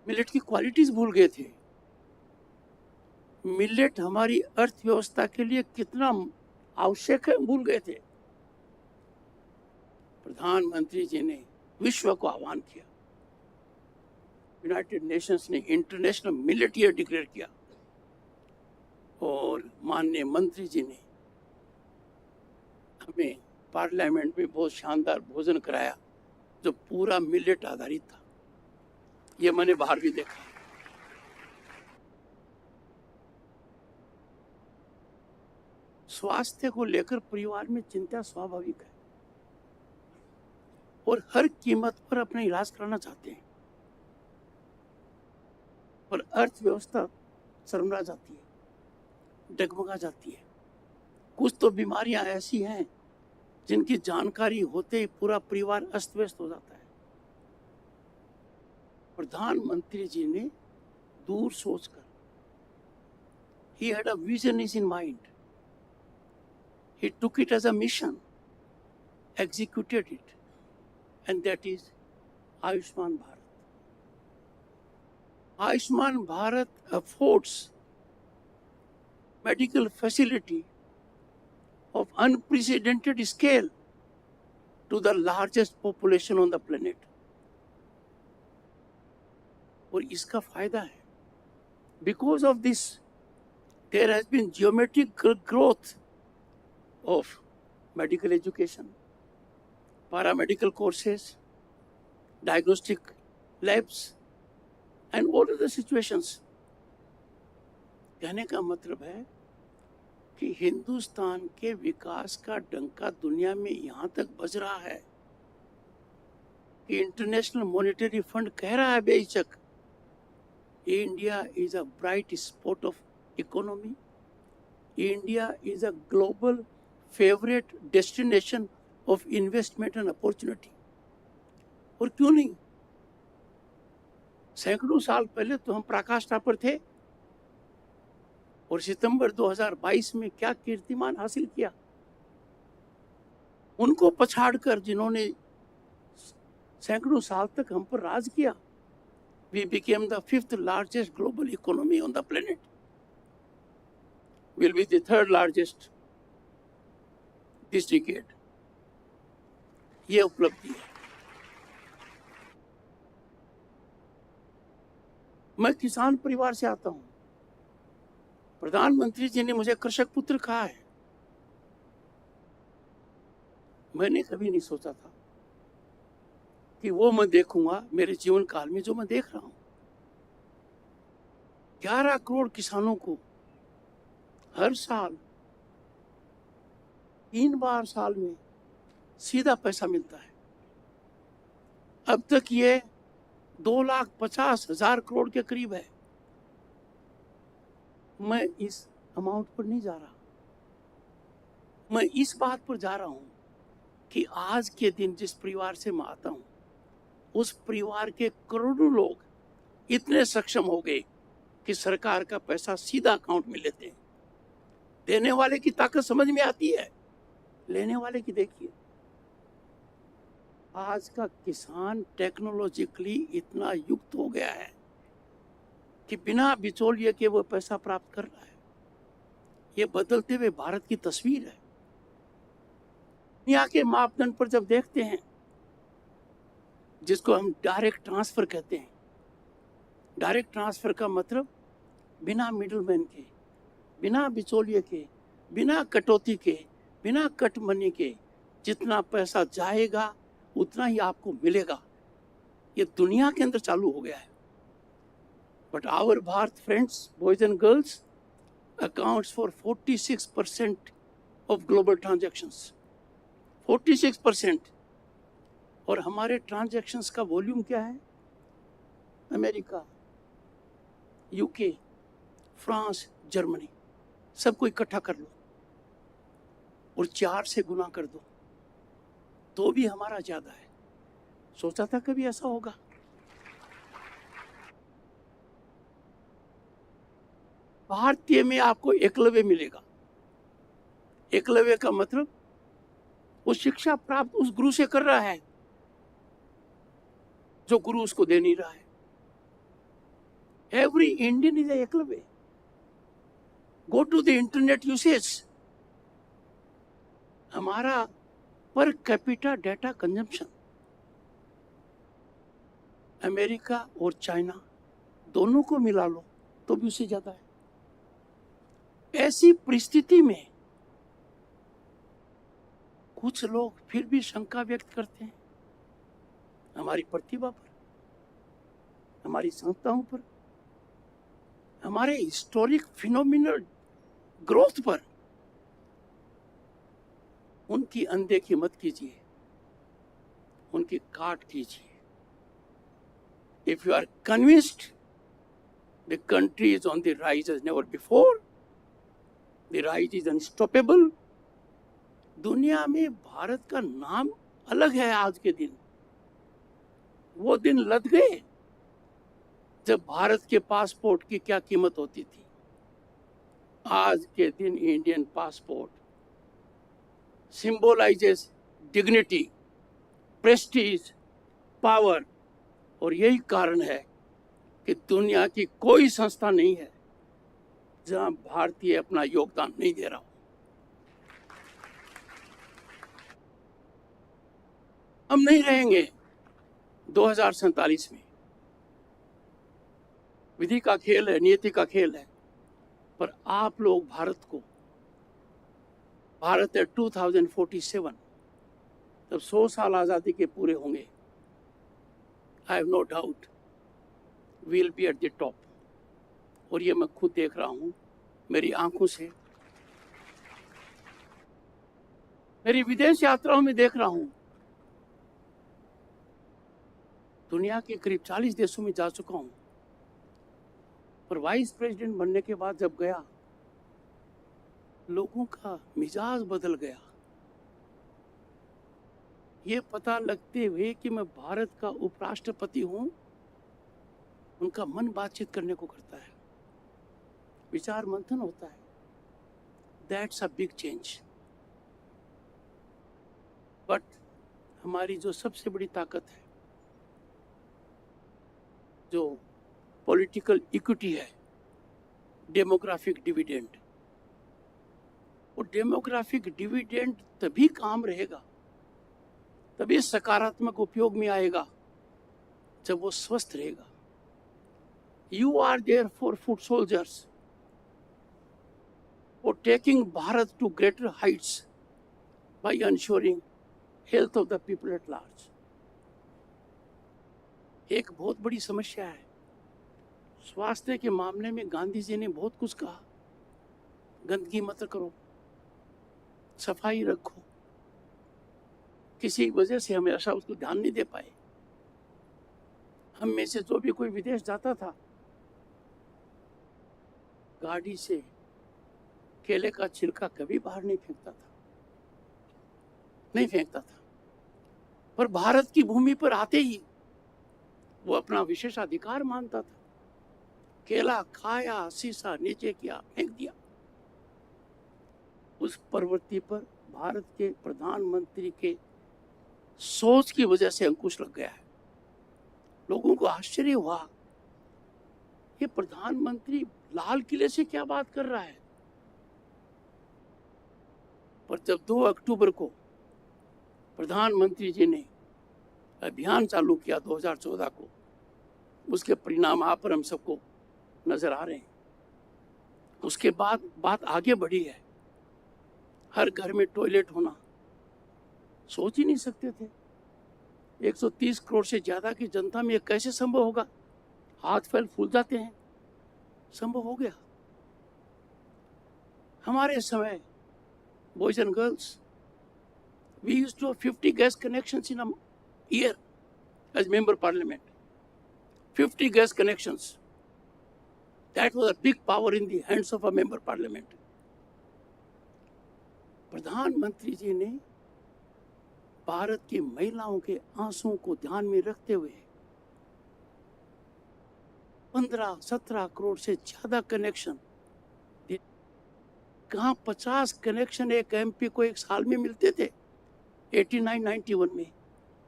मिलेट की क्वालिटीज भूल गए थे। मिलेट हमारी अर्थव्यवस्था के लिए कितना आवश्यक है भूल गए थे। प्रधानमंत्री जी ने विश्व को आह्वान किया, यूनाइटेड नेशंस ने इंटरनेशनल मिलेट ईयर डिक्लेयर किया और माननीय मंत्री जी ने हमें पार्लियामेंट में बहुत शानदार भोजन कराया जो पूरा मिलेट आधारित था। ये मैंने बाहर भी देखा। स्वास्थ्य को लेकर परिवार में चिंता स्वाभाविक है और हर कीमत पर अपना इलाज कराना चाहते हैं, पर अर्थव्यवस्था शर्मरा जाती है, डगमगा जाती है। कुछ तो बीमारियां ऐसी हैं जिनकी जानकारी होते ही पूरा परिवार अस्त व्यस्त हो जाता है। प्रधानमंत्री जी ने दूर सोचकर, he had a vision is in mind, he took it as a mission, executed it, and that is Ayushman Bharat. Ayushman Bharat affords medical facility of unprecedented scale to the largest population on the planet. और इसका फायदा है, because of this there has been geometric growth of medical education, paramedical courses, diagnostic labs and all other situations. कहने का मतलब है कि हिंदुस्तान के विकास का डंका दुनिया में यहाँ तक बज रहा है कि इंटरनेशनल मॉनेटरी फंड कह रहा है बेशक India is a bright spot of economy, India is a global favourite destination of investment and opportunity. और क्यों नहीं, सैकड़ों साल पहले तो हम प्रकाश टापर थे और सितंबर 2022 में क्या कीर्तिमान हासिल किया। उनको पछाड़कर जिन्होंने सैकड़ों साल तक हम पर राज किया, we became the 5th largest global economy on the planet, will be the 3rd largest this decade. ये उपलब्धि है। मैं किसान परिवार से आता हूं। प्रधानमंत्री जी ने मुझे कृषक पुत्र कहा है। मैंने कभी नहीं सोचा था कि वो मैं देखूंगा मेरे जीवन काल में जो मैं देख रहा हूं। 11 करोड़ किसानों को हर साल 3 बार साल में सीधा पैसा मिलता है। अब तक ये 2,50,000 करोड़ के करीब है। मैं इस अमाउंट पर नहीं जा रहा, मैं इस बात पर जा रहा हूं कि आज के दिन जिस परिवार से मैं आता हूं उस परिवार के करोड़ों लोग इतने सक्षम हो गए कि सरकार का पैसा सीधा अकाउंट में लेते हैं। देने वाले की ताकत समझ में आती है, लेने वाले की देखिए। आज का किसान टेक्नोलॉजिकली इतना युक्त हो गया है कि बिना बिचौलिए के वो पैसा प्राप्त कर रहा है। ये बदलते हुए भारत की तस्वीर है। दुनिया के मापदंड पर जब देखते हैं, जिसको हम डायरेक्ट ट्रांसफर कहते हैं, डायरेक्ट ट्रांसफर का मतलब बिना मिडलमैन के, बिना बिचौलिए के, बिना कटौती के, बिना कट मनी के जितना पैसा जाएगा उतना ही आपको मिलेगा। ये दुनिया के अंदर चालू हो गया है। But our Bharat friends, boys and girls, accounts for 46% of global transactions. 46%। और हमारे ट्रांजैक्शंस का वॉल्यूम क्या है? अमेरिका, यूके, फ्रांस, जर्मनी, सबको इकट्ठा कर लो और 4 से गुना कर दो तो भी हमारा ज्यादा है। सोचा था कभी ऐसा होगा? भारतीय में आपको एकलव्य मिलेगा। एकलव्य का मतलब वो शिक्षा प्राप्त उस गुरु से कर रहा है जो गुरु उसको दे नहीं रहा है। Every Indian is Eklavya. Go to the internet usage. हमारा per capita data consumption America और चाइना दोनों को मिला लो तो भी उससे ज्यादा है। ऐसी परिस्थिति में कुछ लोग फिर भी शंका व्यक्त करते हैं हमारी प्रतिभा पर, हमारी संस्थाओं पर, हमारे हिस्टोरिक फिनोमिनल ग्रोथ पर। उनकी अनदेखी मत कीजिए, उनकी काट कीजिए। If you are convinced the country is on the rise as never before, the rise is unstoppable, दुनिया में भारत का नाम अलग है। आज के दिन वो दिन लद गए जब भारत के पासपोर्ट की क्या कीमत होती थी। आज के दिन Indian passport symbolizes dignity, Prestige, power. और यही कारण है कि दुनिया की कोई संस्था नहीं है जहां भारतीय अपना योगदान नहीं दे रहा हो। हम नहीं रहेंगे 2047 में। विधि का खेल है, नियति का खेल है, पर आप लोग भारत है 2047 जब 100 साल आजादी के पूरे होंगे, I have no doubt we'll be at the top। और ये मैं खुद देख रहा हूं मेरी आंखों से, मेरी विदेश यात्राओं में देख रहा हूं। दुनिया के करीब 40 देशों में जा चुका हूं, पर वाइस प्रेसिडेंट बनने के बाद जब गया, लोगों का मिजाज बदल गया। ये पता लगते हुए कि मैं भारत का उपराष्ट्रपति हूं, उनका मन बातचीत करने को करता है, विचार मंथन होता है। That's a big change. But हमारी जो सबसे बड़ी ताकत है, जो पॉलिटिकल इक्विटी है, डेमोग्राफिक डिविडेंड। वो डेमोग्राफिक डिविडेंड तभी काम रहेगा, तभी सकारात्मक उपयोग में आएगा जब वो स्वस्थ रहेगा। You are there for foot soldiers, for taking Bharat to greater heights by ensuring health of the people at large. एक बहुत बड़ी समस्या है स्वास्थ्य के मामले में। गांधी जी ने बहुत कुछ कहा, गंदगी मत करो, सफाई रखो। किसी वजह से हमें ऐसा उसको ध्यान नहीं दे पाए। हम में से जो भी कोई विदेश जाता था, गाड़ी से केले का छिलका कभी बाहर नहीं फेंकता था। पर भारत की भूमि पर आते ही वो अपना विशेषाधिकार मानता था। केला खाया, शीशा नीचे किया, फेंक दिया। उस प्रवृत्ति पर भारत के प्रधानमंत्री के सोच की वजह से अंकुश लग गया है। लोगों को आश्चर्य हुआ, ये प्रधानमंत्री लाल किले से क्या बात कर रहा है। पर जब 2 अक्टूबर को प्रधानमंत्री जी ने अभियान चालू किया 2014 को, उसके परिणाम आप पर हम सबको नजर आ रहे हैं। उसके बाद बात आगे बढ़ी है। हर घर में टॉयलेट होना सोच ही नहीं सकते थे। 130 करोड़ से ज्यादा की जनता में ये कैसे संभव होगा। हाथ पैर फूल जाते हैं। संभव हो गया। हमारे समय boys and girls, we used to have 50 gas connections in a year as member parliament. 50 gas connections. That was a big power in the hands of a member parliament. प्रधानमंत्री जी ने भारत की महिलाओं के आंसुओं को ध्यान में रखते हुए 15-17 करोड़ से ज्यादा कनेक्शन कहाँ 50 कनेक्शन एक एमपी को एक साल में मिलते थे 89-91 में,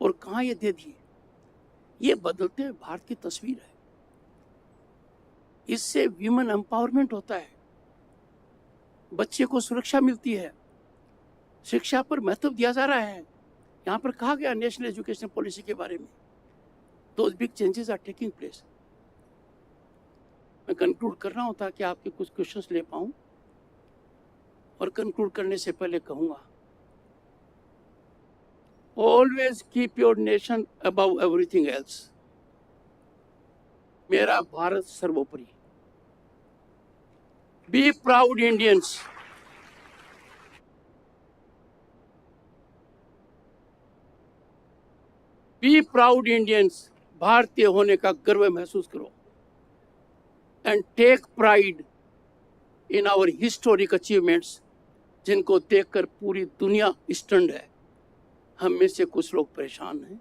और कहाँ ये दे दिए। ये बदलते हुए भारत की तस्वीर है। इससे विमेन एम्पावरमेंट होता है, बच्चे को सुरक्षा मिलती है, शिक्षा पर महत्व दिया जा रहा है। यहाँ पर कहा गया नेशनल एजुकेशन पॉलिसी के बारे में, those big changes are taking place. मैं कंक्लूड कर रहा हूँ ताकि आपके कुछ क्वेश्चंस ले पाऊँ, और कंक्लूड करने से पहले कहूँगा, always keep your nation above everything else. मेरा भारत सर्वोपरि। Be proud Indians. Be proud Indians. भारतीय होने का गर्व महसूस करो। And take pride in our historic achievements, जिनको देखकर पूरी दुनिया स्टन्ड है। हम में से कुछ लोग परेशान हैं,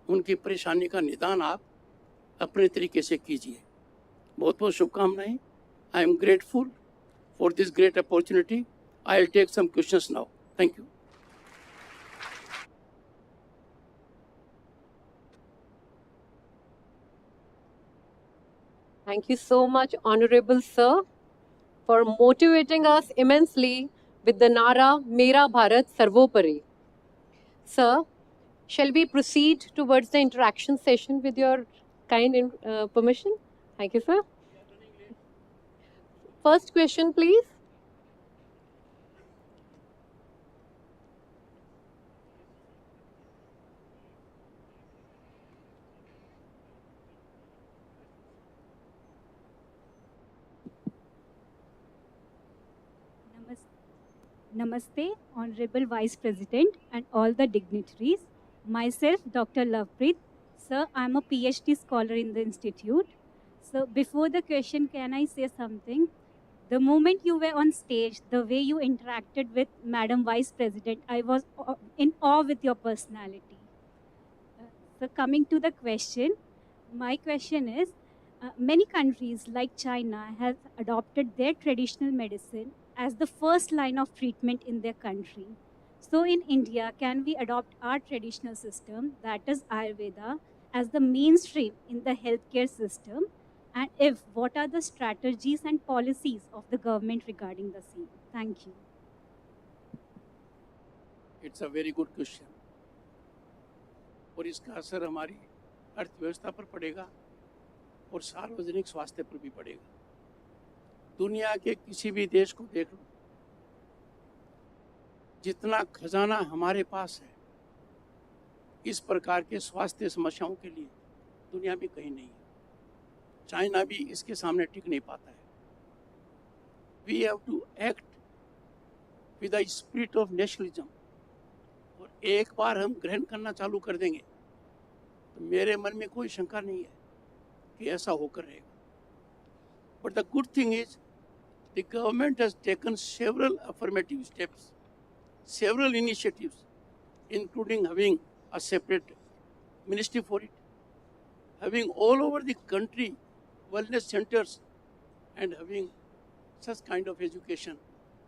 उनकी परेशानी का निदान आप अपने तरीके से कीजिए। बहुत बहुत शुभकामनाएं। I am grateful for this great opportunity. I will take some questions now. Thank you. Thank you so much, Honorable Sir, for motivating us immensely with the Nara Mera Bharat Sarvopari. Sir, shall we proceed towards the interaction session with your kind permission? Thank you, sir. First question, please. Namaste, Honorable Vice President and all the dignitaries. Myself, Dr. Lovepreet. Sir, I am a PhD scholar in the institute. So before the question, can I say something? The moment you were on stage, the way you interacted with Madam Vice President, I was in awe with your personality. So coming to the question, my question is, many countries like China have adopted their traditional medicine as the first line of treatment in their country. So in India, can we adopt our traditional system, that is Ayurveda, as the mainstream in the healthcare system? And if, what are the strategies and policies of the government regarding the same? Thank you. It's a very good question. और इसका असर हमारी अर्थव्यवस्था पर पड़ेगा और सार्वजनिक स्वास्थ्य पर भी पड़ेगा। दुनिया के किसी भी देश को देख लो, जितना खजाना हमारे पास है, इस प्रकार के स्वास्थ्य समस्याओं के लिए दुनिया में कहीं नहीं है। चाइना भी इसके सामने टिक नहीं पाता है। We have to act with the spirit of nationalism, और एक बार हम ग्रहण करना चालू कर देंगे तो मेरे मन में कोई शंका नहीं है कि ऐसा होकर रहेगा। But the good thing is the government has taken several affirmative steps, several initiatives, including having a separate ministry for it, having all over the country wellness centers, and having such kind of education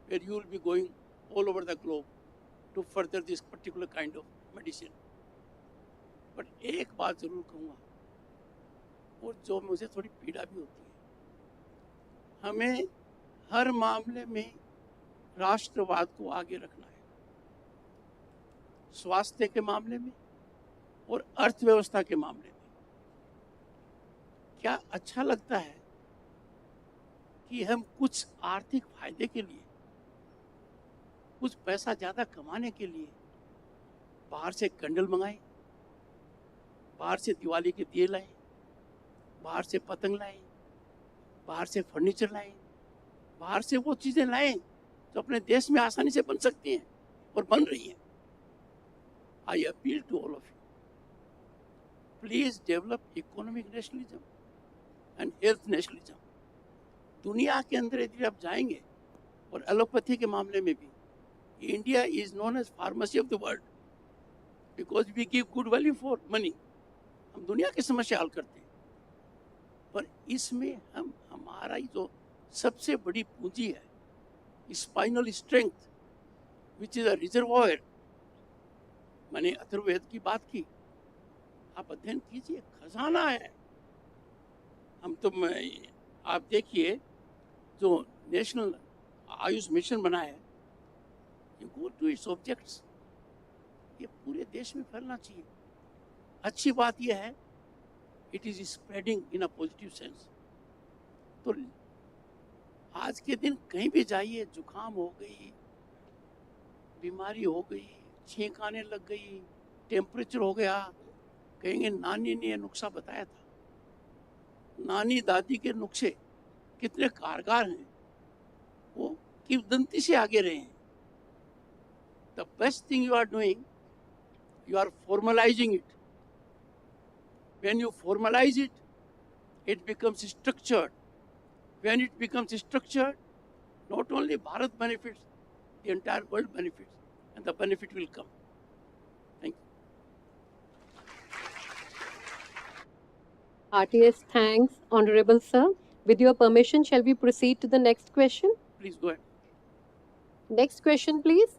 where you will be going all over the globe to further this particular kind of medicine. But एक बात जरूर कहूँगा, और जो मुझे थोड़ी पीड़ा भी होती है, हमें हर मामले में राष्ट्रवाद को आगे रखना है, स्वास्थ्य के मामले में और अर्थव्यवस्था के मामले में। क्या अच्छा लगता है कि हम कुछ आर्थिक फायदे के लिए, कुछ पैसा ज़्यादा कमाने के लिए बाहर से कैंडल मंगाएं, बाहर से दिवाली के दिए लाएं, बाहर से पतंग लाएं, बाहर से फर्नीचर लाएं, बाहर से वो चीज़ें लाएं जो अपने देश में आसानी से बन सकती हैं और बन रही हैं। I appeal to all of you, please develop economic nationalism and health nationalism. दुनिया के अंदर यदि आप जाएंगे, और एलोपैथी के मामले में भी, India is known as pharmacy of the world because we give good value for money. हम दुनिया की समस्या हल करते हैं, पर इसमें हम हमारा ही जो सबसे बड़ी पूंजी है, spinal strength which is a reservoir, मैंने अथर्ववेद की बात की, आप अध्ययन कीजिए, खजाना है। हम तो आप देखिए जो नेशनल आयुष मिशन बना है, you go to its objects, ये पूरे देश में फैलना चाहिए। अच्छी बात यह है, it is spreading in a positive sense. तो आज के दिन कहीं भी जाइए, जुकाम हो गई, बीमारी हो गई, छींक आने लग गई, टेम्परेचर हो गया, कहेंगे नानी ने यह नुस्खा बताया था। नानी दादी के नुस्खे कितने कारगर हैं, वो किंवदंती से आगे रहे हैं। The best thing you are doing, you are formalizing it. When you formalize it, it becomes structured. When it becomes structured, not only Bharat benefits, the entire world benefits, and the benefit will come. Thank you. Heartiest thanks, Honorable Sir. With your permission, shall we proceed to the next question? Please go ahead. Next question, please.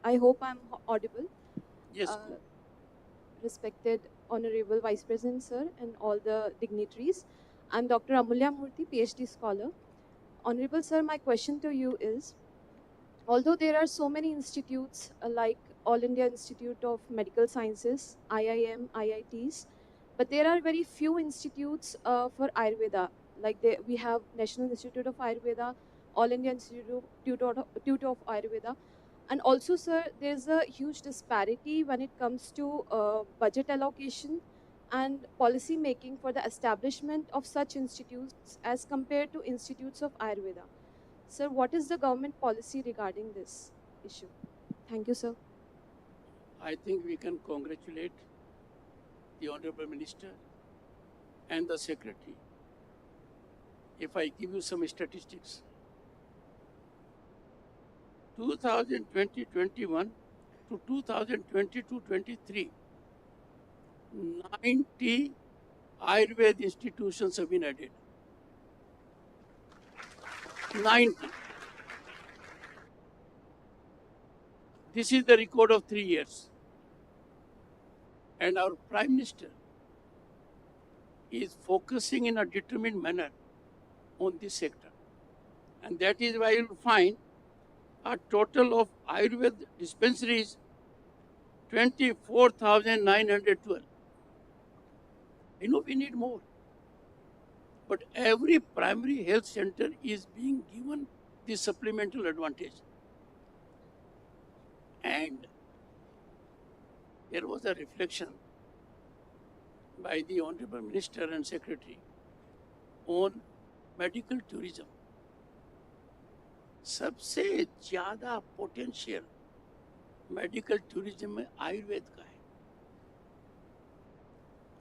I hope I'm audible. Yes. Respected Honorable Vice President Sir and all the dignitaries. I'm Dr. Amulya Murthy, PhD scholar. Honorable Sir, my question to you is, although there are so many institutes like All India Institute of Medical Sciences, IIM, IITs, but there are very few institutes for Ayurveda. Like we have National Institute of Ayurveda, All India Institute of Ayurveda. And also, sir, there's a huge disparity when it comes to budget allocation and policy making for the establishment of such institutes as compared to institutes of Ayurveda. Sir, what is the government policy regarding this issue? Thank you, sir. I think we can congratulate the Honorable Minister and the Secretary. If I give you some statistics, 2020-21 to 2022-23, 90 Ayurveda institutions have been added. 90. This is the record of 3 years. And our Prime Minister is focusing in a determined manner on this sector. And that is why you will find a total of Ayurveda dispensaries 24,912. I know we need more, but every primary health center is being given this supplemental advantage. And there was a reflection by the Honorable Minister and Secretary on medical tourism. सबसे ज्यादा potential medical tourism में आयुर्वेद का है।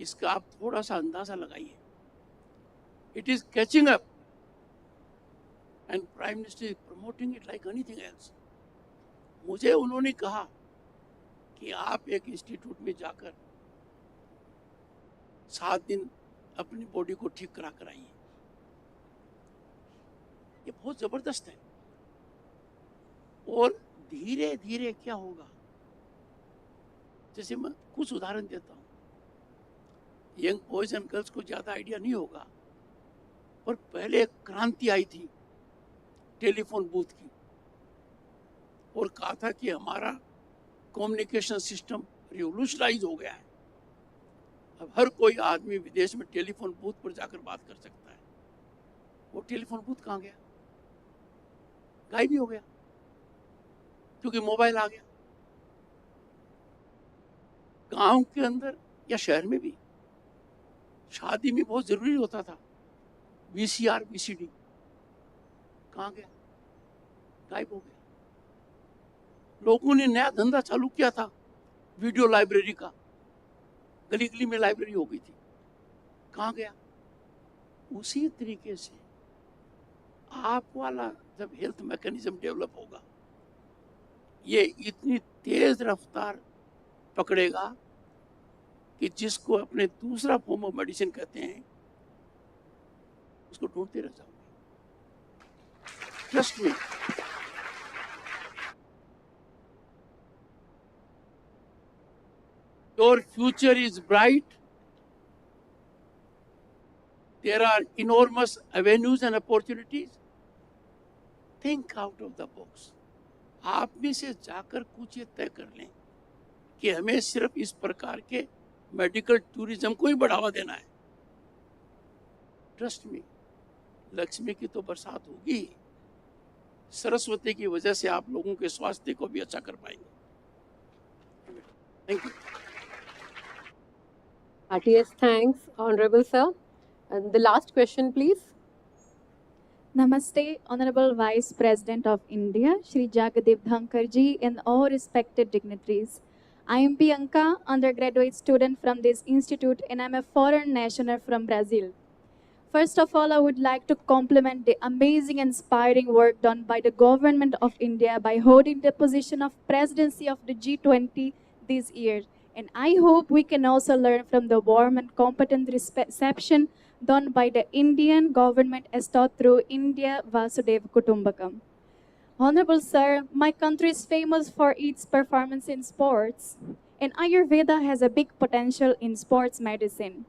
इसका आप थोड़ा सा अंदाजा लगाइए। It is catching up and prime minister is promoting it like anything else. मुझे उन्होंने कहा कि आप एक इंस्टीट्यूट में जाकर 7 दिन अपनी बॉडी को ठीक करा कर आइए। ये बहुत जबरदस्त है। और धीरे धीरे क्या होगा, जैसे मैं कुछ उदाहरण देता हूँ। यंग बॉयज एंड गर्ल्स को ज़्यादा आइडिया नहीं होगा, पर पहले एक क्रांति आई थी टेलीफोन बूथ की, और कहा था कि हमारा कम्युनिकेशन सिस्टम रिवोल्यूशनाइज हो गया है। अब हर कोई आदमी विदेश में टेलीफोन बूथ पर जाकर बात कर सकता है। वो टेलीफोन बूथ कहाँ गया? गायब ही हो गया, क्योंकि मोबाइल आ गया। गांव के अंदर या शहर में भी शादी में बहुत जरूरी होता था वीसीआर वीसीडी, कहाँ गया? गायब हो गया। लोगों ने नया धंधा चालू किया था वीडियो लाइब्रेरी का, गली गली में लाइब्रेरी हो गई थी, कहाँ गया? उसी तरीके से आप वाला जब हेल्थ मैकेनिज्म डेवलप होगा, ये इतनी तेज रफ्तार पकड़ेगा कि जिसको अपने दूसरा फॉर्म ऑफ मेडिसिन कहते हैं, उसको ढूंढते रह जाओगे। Trust me. Your future is bright. There are enormous avenues and opportunities. Think out of the box. आप में से जाकर कुछ ये तय कर लें कि हमें सिर्फ इस प्रकार के मेडिकल टूरिज्म को ही बढ़ावा देना है। ट्रस्ट मी, लक्ष्मी की तो बरसात होगी, सरस्वती की वजह से आप लोगों के स्वास्थ्य को भी अच्छा कर पाएंगे। Thank you. Heartiest thanks, Honorable Sir. And the last question, please. Namaste, Honorable Vice President of India, Shri Jagdeep Dhankar ji, and all respected dignitaries. I am Bianca, undergraduate student from this institute, and I'm a foreign national from Brazil. First of all, I would like to compliment the amazing, inspiring work done by the government of India by holding the position of presidency of the G20 this year. And I hope we can also learn from the warm and competent reception done by the Indian government as taught through India Vasudeva Kutumbakam. Honorable Sir, my country is famous for its performance in sports, and Ayurveda has a big potential in sports medicine.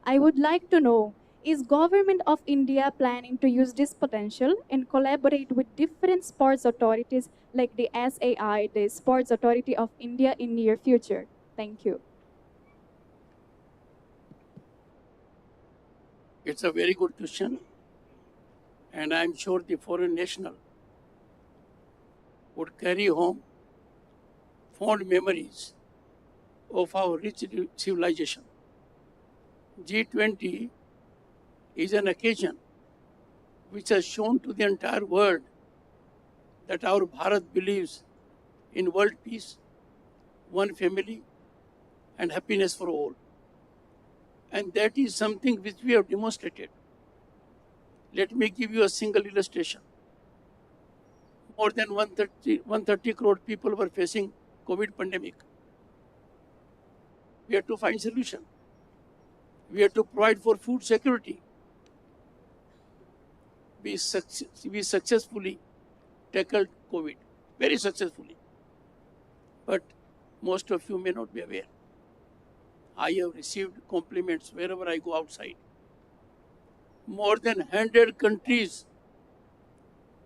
I would like to know, is Government of India planning to use this potential and collaborate with different sports authorities like the SAI, the Sports Authority of India, in near future? Thank you. It's a very good question, and I'm sure the foreign national would carry home fond memories of our rich civilization. G20 is an occasion which has shown to the entire world that our Bharat believes in world peace, one family, and happiness for all. And that is something which we have demonstrated. Let me give you a single illustration. More than 130 crore people were facing COVID pandemic. We had to find solution. We had to provide for food security. We successfully tackled COVID, very successfully. But most of you may not be aware. I have received compliments wherever I go outside. More than 100 countries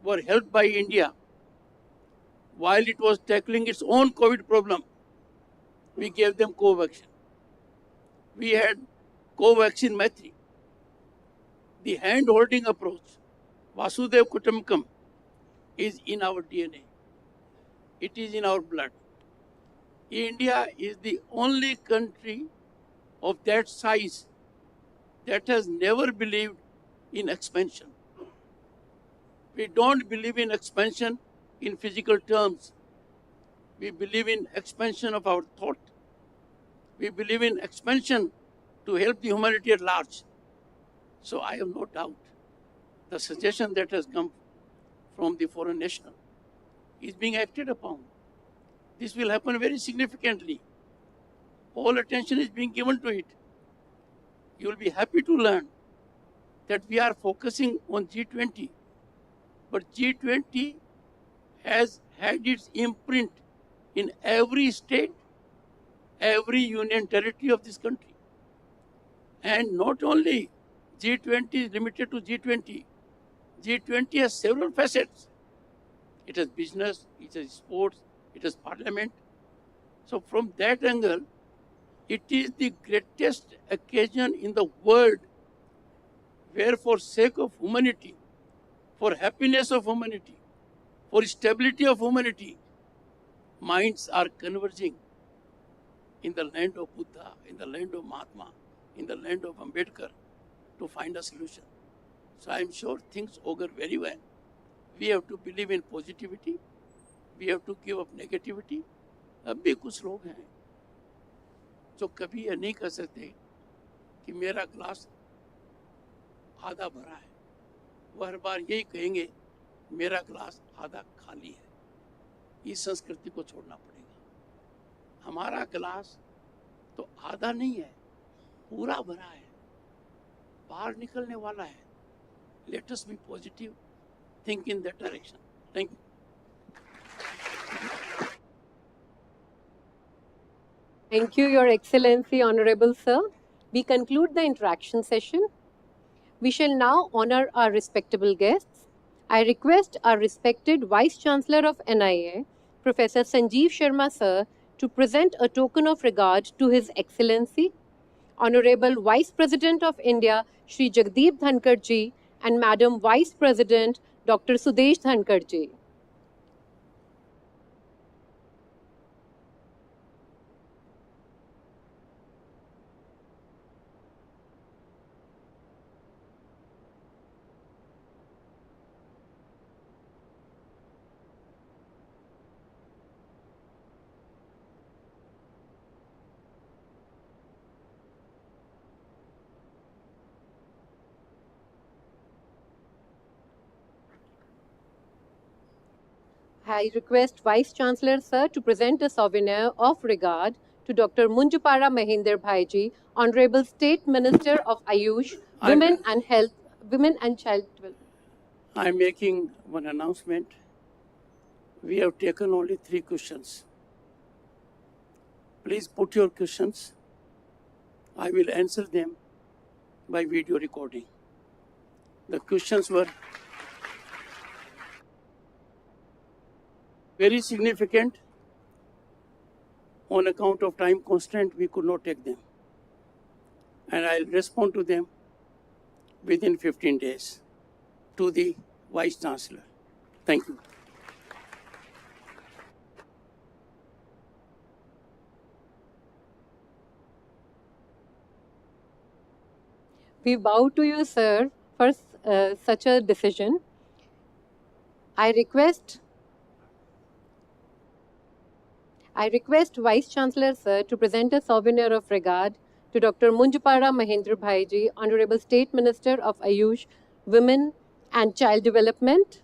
were helped by India while it was tackling its own COVID problem. We gave them co-vaccine. We had co-vaccine Maitri. The hand-holding approach, Vasudeva Kutumbakam, is in our DNA. It is in our blood. India is the only country of that size that has never believed in expansion. We don't believe in expansion in physical terms. We believe in expansion of our thought. We believe in expansion to help the humanity at large. So I have no doubt the suggestion that has come from the foreign national is being acted upon. This will happen very significantly. All attention is being given to it. You will be happy to learn that we are focusing on G20, but G20 has had its imprint in every state, every union territory of this country. And not only G20 is limited to G20. G20 has several facets. It has business, it has sports, it has parliament. So from that angle, it is the greatest occasion in the world where for sake of humanity, for happiness of humanity, for stability of humanity, minds are converging in the land of Buddha, in the land of Mahatma, in the land of Ambedkar to find a solution. So I am sure things augur very well. We have to believe in positivity. We have to give up negativity. अब भी कुछ लोग हैं तो कभी ये नहीं कह सकते कि मेरा ग्लास आधा भरा है। वो हर बार यही कहेंगे मेरा ग्लास आधा खाली है। इस संस्कृति को छोड़ना पड़ेगा। हमारा ग्लास तो आधा नहीं है, पूरा भरा है, बाहर निकलने वाला है। Let us B positive, think in that direction. Thank you. Thank you, Your Excellency, Honorable Sir. We conclude the interaction session. We shall now honor our respectable guests. I request our respected Vice Chancellor of NIA, Professor Sanjeev Sharma Sir, to present a token of regard to His Excellency, Honorable Vice President of India, Shri Jagdeep Dhankar Ji, and Madam Vice President, Dr. Sudesh Dhankar Ji. I request Vice Chancellor Sir to present a souvenir of regard to Dr. Munjupara Mahinder Bhaiji, Honorable State Minister of Ayush, Women and Child Development. I am making one announcement. We have taken only 3 questions. Please put your questions. I will answer them by video recording. The questions were very significant. On account of time constraint, we could not take them. And I'll respond to them within 15 days to the Vice Chancellor. Thank you. We bow to you, sir, for such a decision. I request Vice Chancellor Sir to present a souvenir of regard to Dr. Munjupara Mahinder Bhaiji, Honorable State Minister of Ayush, Women and Child Development.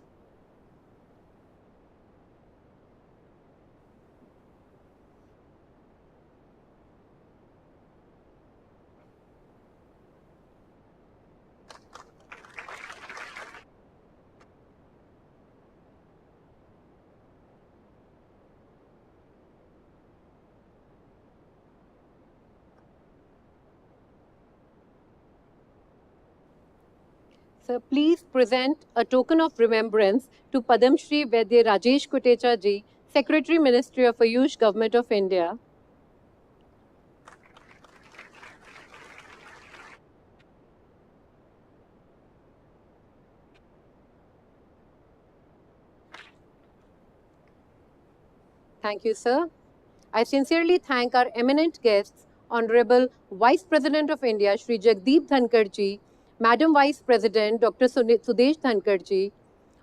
Sir, please present a token of remembrance to Padam Shri Vaidya Rajesh Kotecha Ji, Secretary Ministry of Ayush, Government of India. Thank you, sir. I sincerely thank our eminent guests, Honorable Vice President of India, Shri Jagdeep Dhankar Ji, Madam Vice President, Dr. Sudesh Dhankar Ji,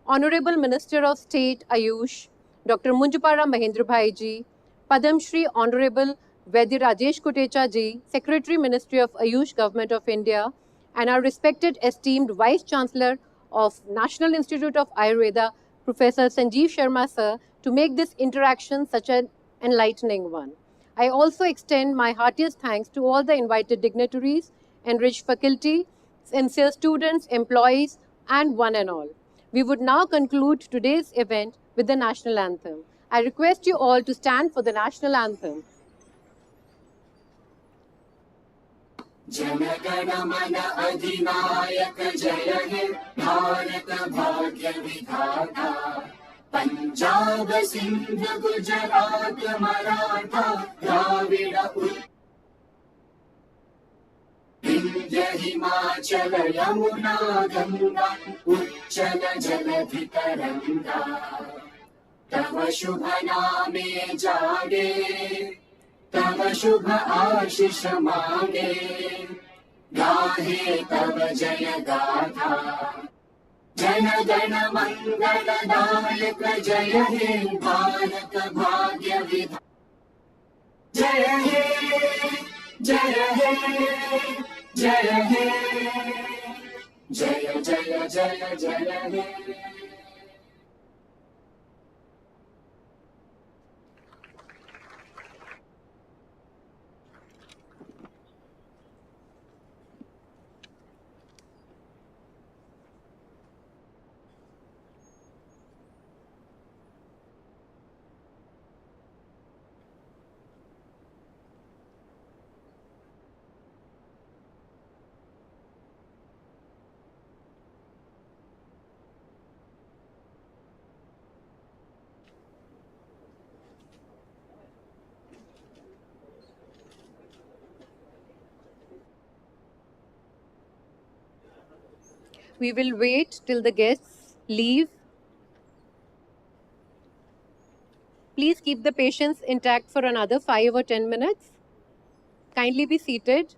Honorable Minister of State, Ayush, Dr. Munjupara Mahinder Bhaiji, Padam Shri Honorable Vaidya Rajesh Kotecha Ji, Secretary Ministry of Ayush, Government of India, and our respected esteemed Vice Chancellor of National Institute of Ayurveda, Professor Sanjeev Sharma Sir, to make this interaction such an enlightening one. I also extend my heartiest thanks to all the invited dignitaries, enriched faculty, sincere students, employees, and one and all. We would now conclude today's event with the national anthem. I request you all to stand for the national anthem. जनगणमन अधिनायक जय हे भारत भाग्य विधाता पंजाब सिंध गुजरात मराठा द्राविड विंध्य हिमाचल यमुना गंगा उच्चल जलधि तरंगा तव शुभ नामे जागे तव शुभ आशीष मांगे गाहे तव जय गाथा जन गण मंगल नायक जय हे भारत भाग्य विधाता जय हे जय हे जय हे जय जय जय जय हे We will wait till the guests leave. Please keep the patients intact for another 5 or 10 minutes. Kindly be seated.